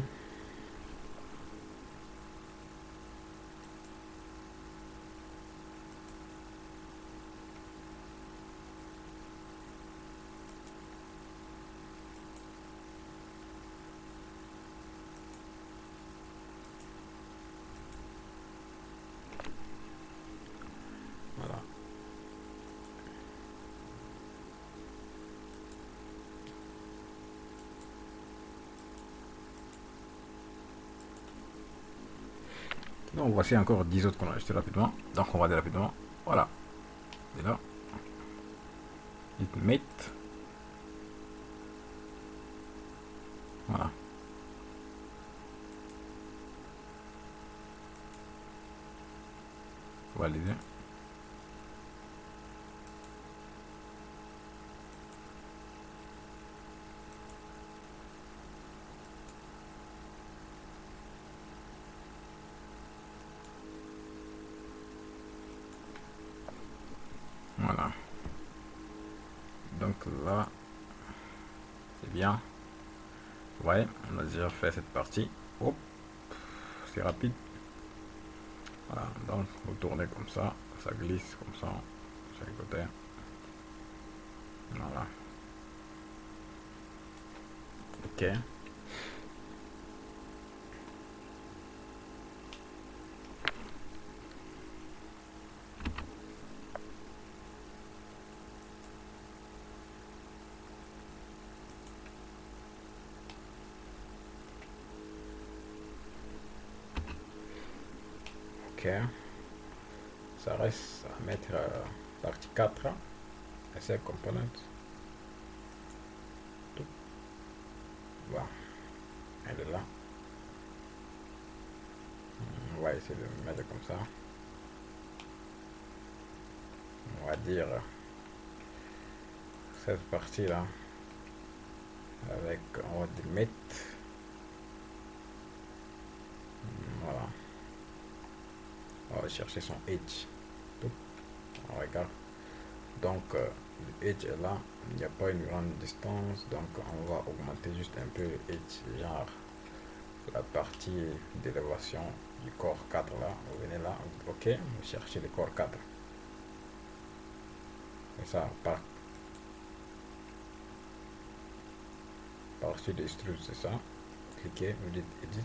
Voilà. Donc voici encore 10 autres qu'on a acheté rapidement. Donc on va aller rapidement. Voilà. Et là, Ultimate. Voilà. Valider. Voilà. Donc là, c'est bien. Ouais, on a déjà fait cette partie. Hop, c'est rapide. Voilà, donc vous tournez comme ça glisse comme ça sur les côtés. Voilà. Ok. Ok. Ça reste à mettre partie 4. Essay component. Tout. Voilà. Elle est là. On va essayer de mettre comme ça. On va dire cette partie là avec on va dire mettre. Voilà. On va chercher son edge. Tout. On regarde. Donc le edge est là. Il n'y a pas une grande distance. Donc on va augmenter juste un peu le edge. Genre la partie d'élévation du corps 4 là. Vous venez là. Ok. Vous cherchez le corps 4. Et ça par-dessus des extrude, c'est ça. Cliquez. Vous dites edit.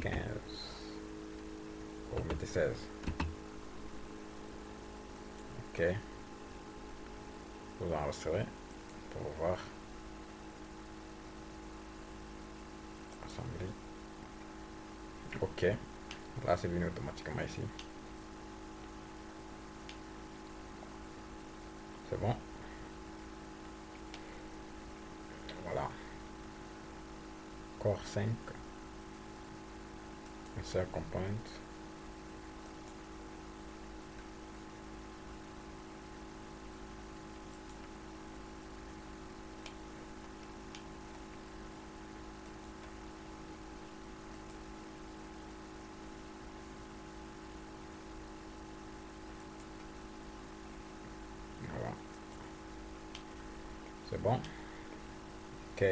15. Vous mettez 16. Ok. Vous enregistrez pour voir. Assembler. Ok. Là, c'est venu automatiquement ici. c'est bon. Voilà. Core 5. Insert component. Voilà. C'est bon. Ok.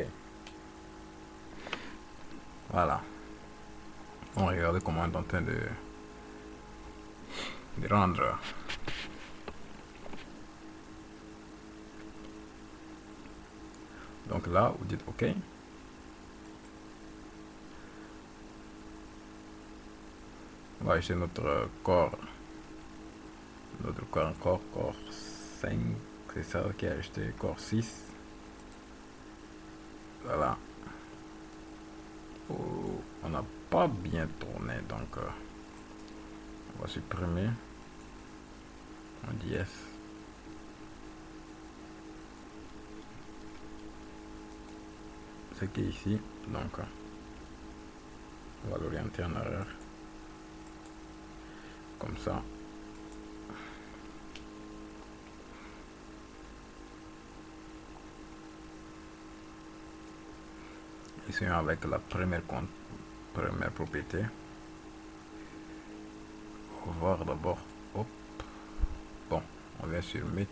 Voilà. On regarde comment on est en train de rendre. Donc là, vous dites OK. On va acheter notre corps. Notre corps encore, corps 5. C'est ça qui a acheté corps 6. Voilà. Oh, on n'a pas bien tourné, donc on va supprimer. On dit yes. Ce qui est ici, donc on va l'orienter en arrière. Comme ça. Ici avec la première propriété. On va voir d'abord. Hop. Bon, on vient sur Meet.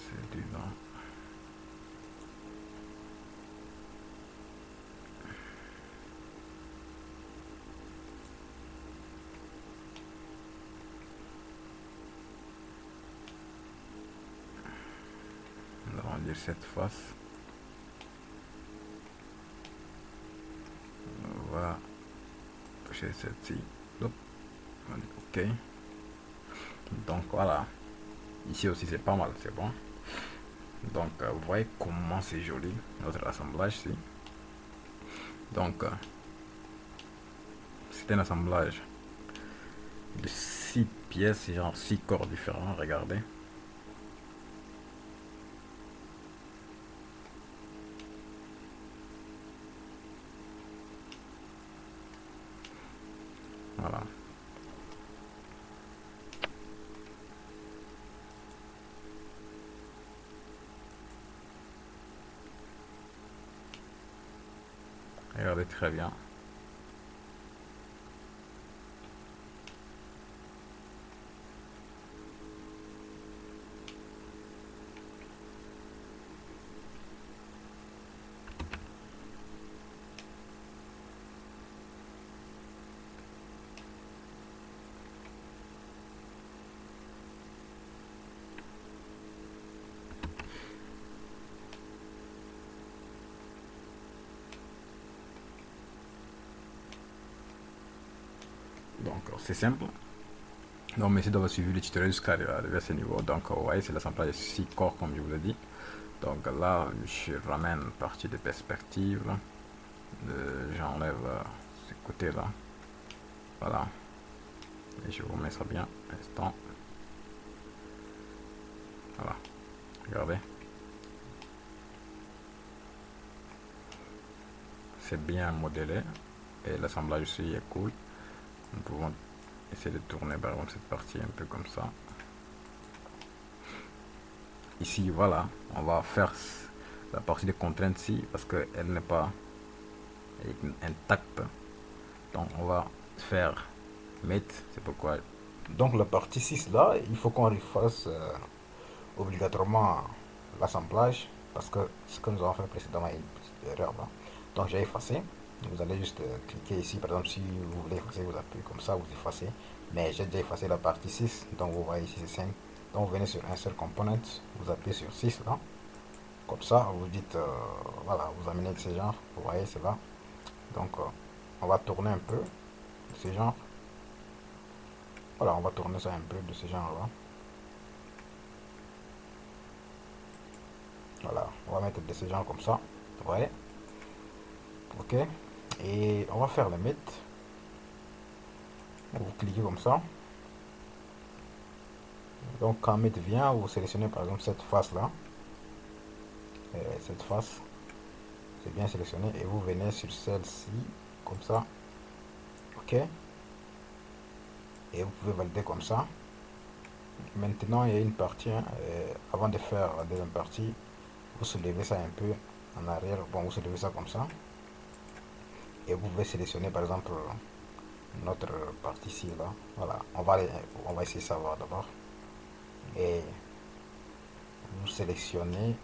C'est du nom. On va dire cette face. On va toucher celle-ci. Hop. On dit OK. Donc voilà. Ici aussi c'est pas mal, c'est bon. Donc vous voyez comment c'est joli notre assemblage ici. Donc c'est un assemblage de 6 pièces, genre 6 corps différents, regardez. Voilà. Regardez très bien. Donc c'est simple. Donc merci d'avoir suivi le tutoriel jusqu'à arriver à ce niveau. Donc vous voyez c'est l'assemblage de 6 corps comme je vous l'ai dit. Donc là je ramène partie de perspective. J'enlève ce côté là. Voilà. Et je vous mets ça bien. Instant. Voilà. Regardez. C'est bien modélé. Et l'assemblage aussi est cool. Nous pouvons essayer de tourner par exemple cette partie un peu comme ça. Ici voilà, on va faire la partie de contrainte ici parce qu'elle n'est pas intacte. Donc on va faire mettre, c'est pourquoi. Donc la partie 6 là, il faut qu'on refasse obligatoirement l'assemblage parce que ce que nous avons fait précédemment est une petite erreur là. Donc j'ai effacé. Vous allez juste cliquer ici, par exemple si vous voulez effacer, vous appuyez comme ça, vous effacez. Mais j'ai déjà effacé la partie 6, donc vous voyez ici c'est 5. Donc vous venez sur Insert Component, vous appuyez sur 6 là. Comme ça, vous dites, voilà, vous amenez de ce genre, vous voyez c'est là. Donc on va tourner un peu de ce genre. Voilà, on va tourner ça un peu de ce genre là. Voilà, on va mettre de ce genre comme ça, vous voyez. Ok, et on va faire le mythe. Vous cliquez comme ça. Donc quand Meet vient, vous sélectionnez par exemple cette face-là. Cette face, c'est bien sélectionné. Et vous venez sur celle-ci, comme ça. OK. Et vous pouvez valider comme ça. Maintenant, il y a une partie, hein, avant de faire la deuxième partie, vous soulevez ça un peu en arrière. Bon, vous soulevez ça comme ça. Et vous pouvez sélectionner par exemple notre partie ici, là. Voilà, on va essayer ça d'abord. Et vous sélectionnez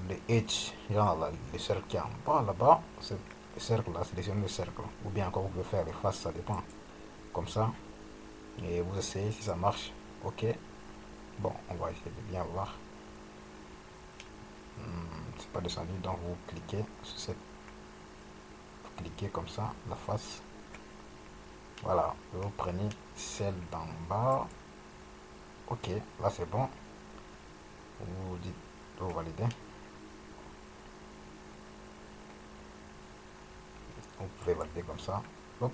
le edge, genre là, le cercle qui est en bas là-bas. Le cercle là, sélectionnez le cercle. Ou bien encore vous pouvez faire les faces, ça dépend. Comme ça. Et vous essayez si ça marche. OK. Bon, on va essayer de bien voir. C'est pas descendu, donc vous cliquez sur cette. Vous cliquez comme ça, la face. Voilà, vous prenez celle d'en bas. OK, là c'est bon. Vous dites, vous validez. Vous pouvez valider comme ça. Hop,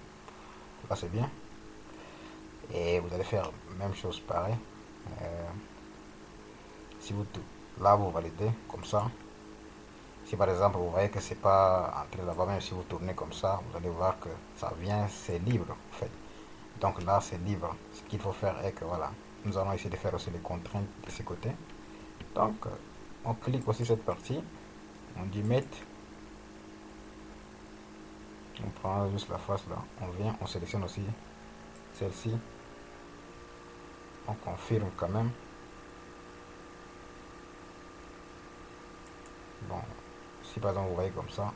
là c'est bien. Et vous allez faire même chose pareil. Euh, si vous là vous validez comme ça. Si par exemple vous voyez que c'est pas entré là-bas, même si vous tournez comme ça, vous allez voir que ça vient, c'est libre en fait. Donc là c'est libre. Ce qu'il faut faire est que voilà, nous allons essayer de faire aussi les contraintes de ce côté. Donc on clique aussi cette partie, on dit mettre, on prend juste la face là, on vient, on sélectionne aussi celle-ci, on confirme quand même. Bon, si par exemple vous voyez comme ça,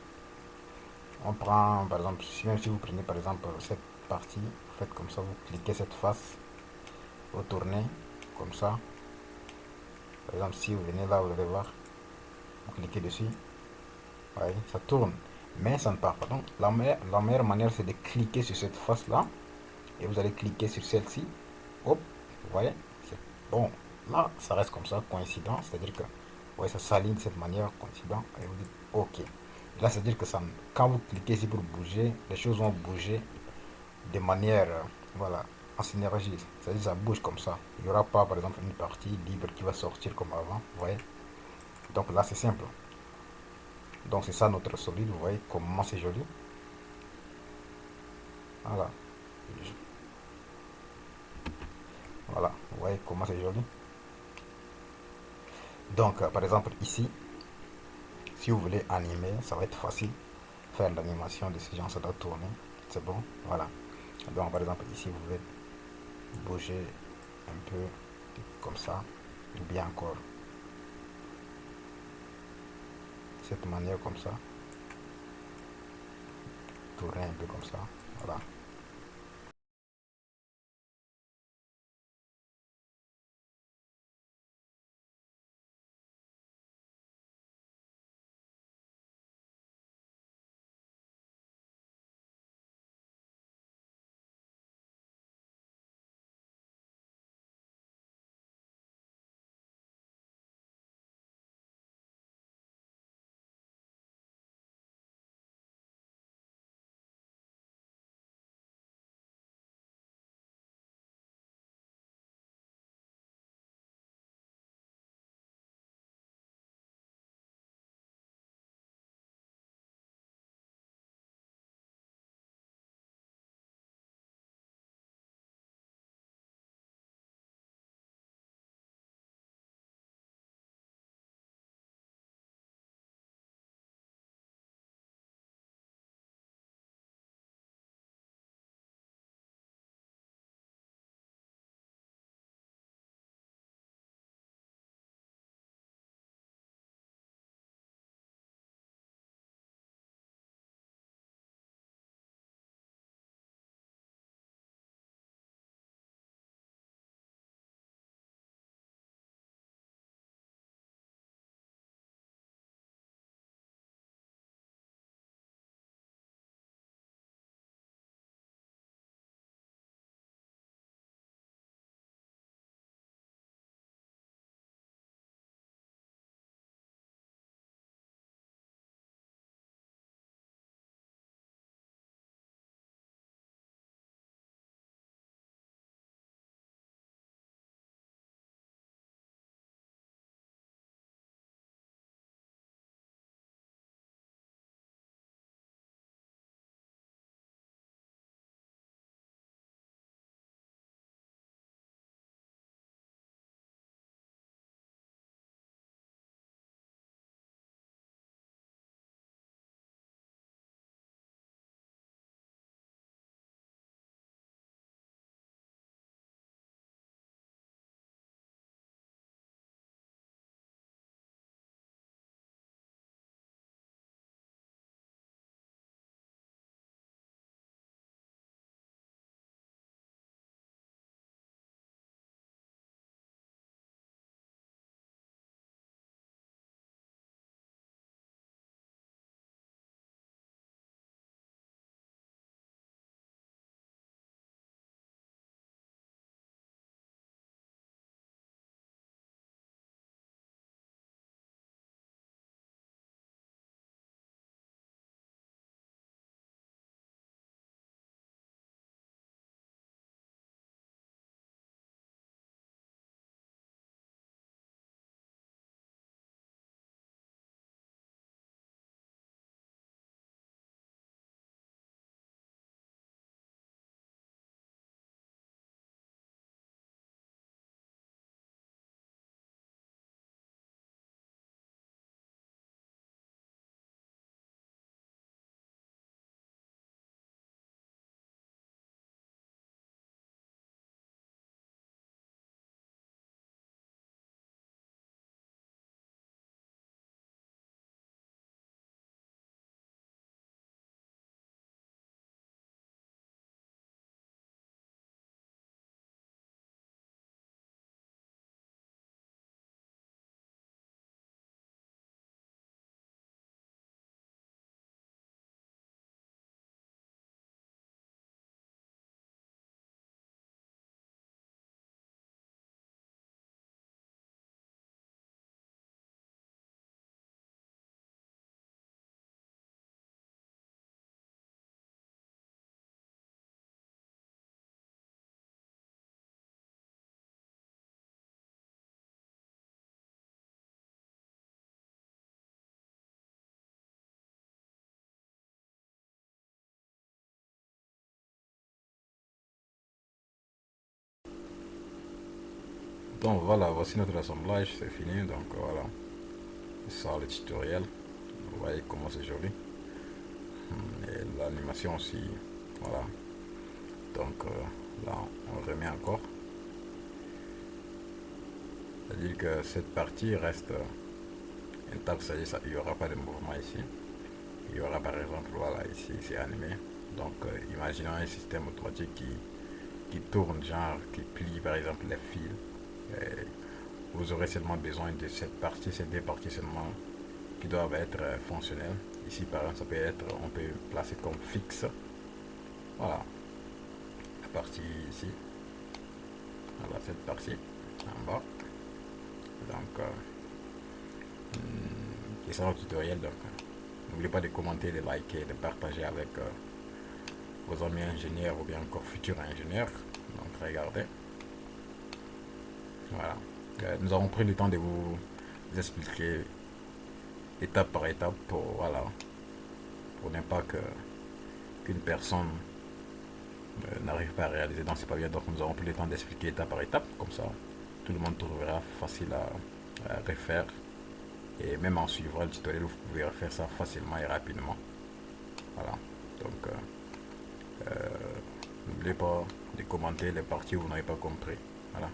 on prend par exemple, même si vous prenez par exemple cette partie, vous faites comme ça, vous cliquez cette face, vous tournez comme ça. Par exemple, si vous venez là, vous allez voir, vous cliquez dessus, ouais, ça tourne, mais ça ne part pas. Donc la meilleure manière, c'est de cliquer sur cette face là, et vous allez cliquer sur celle-ci. Hop, vous voyez, c'est bon. Là, ça reste comme ça, coïncident, c'est-à-dire que ouais, ça s'aligne de cette manière, coïncident, et vous dites OK. Là, c'est-à-dire que ça, quand vous cliquez ici pour bouger, les choses vont bouger de manière, voilà, en synergie. C'est-à-dire que ça bouge comme ça. Il n'y aura pas, par exemple, une partie libre qui va sortir comme avant, vous voyez. Donc là, c'est simple. Donc c'est ça notre solide, vous voyez comment c'est joli. Voilà. Voilà, vous voyez comment c'est joli. Donc par exemple ici, si vous voulez animer, ça va être facile. Faire l'animation de ces gens, ça doit tourner. C'est bon, voilà. Donc par exemple ici, vous pouvez bouger un peu comme ça, ou bien encore cette manière comme ça, tourner un peu comme ça, voilà. Donc voilà, voici notre assemblage, c'est fini. Donc voilà, c'est ça le tutoriel. Vous voyez comment c'est joli. Et l'animation aussi, voilà. Donc là, on remet encore. C'est-à-dire que cette partie reste intacte, c'est-à-dire il n'y aura pas de mouvement ici. Il y aura par exemple, voilà, ici c'est animé. Donc imaginons un système automatique qui tourne, genre qui plie par exemple les fils. Et vous aurez seulement besoin de cette partie, ces deux parties seulement qui doivent être fonctionnelles. Ici par exemple, ça peut être, on peut placer comme fixe. Voilà, la partie ici. Voilà, cette partie en bas. Donc, qui sera le tutoriel. Donc, n'oubliez pas de commenter, de liker, de partager avec vos amis ingénieurs ou bien encore futurs ingénieurs. Donc, regardez. Voilà. Nous avons pris le temps de vous expliquer étape par étape pour, voilà, pour ne pas qu'une personne n'arrive pas à réaliser. Donc, c'est pas bien. Donc, nous avons pris le temps d'expliquer étape par étape. Comme ça, tout le monde trouvera facile à refaire. Et même en suivant le tutoriel, vous pouvez refaire ça facilement et rapidement. Voilà. Donc, n'oubliez pas de commenter les parties où vous n'avez pas compris. Voilà.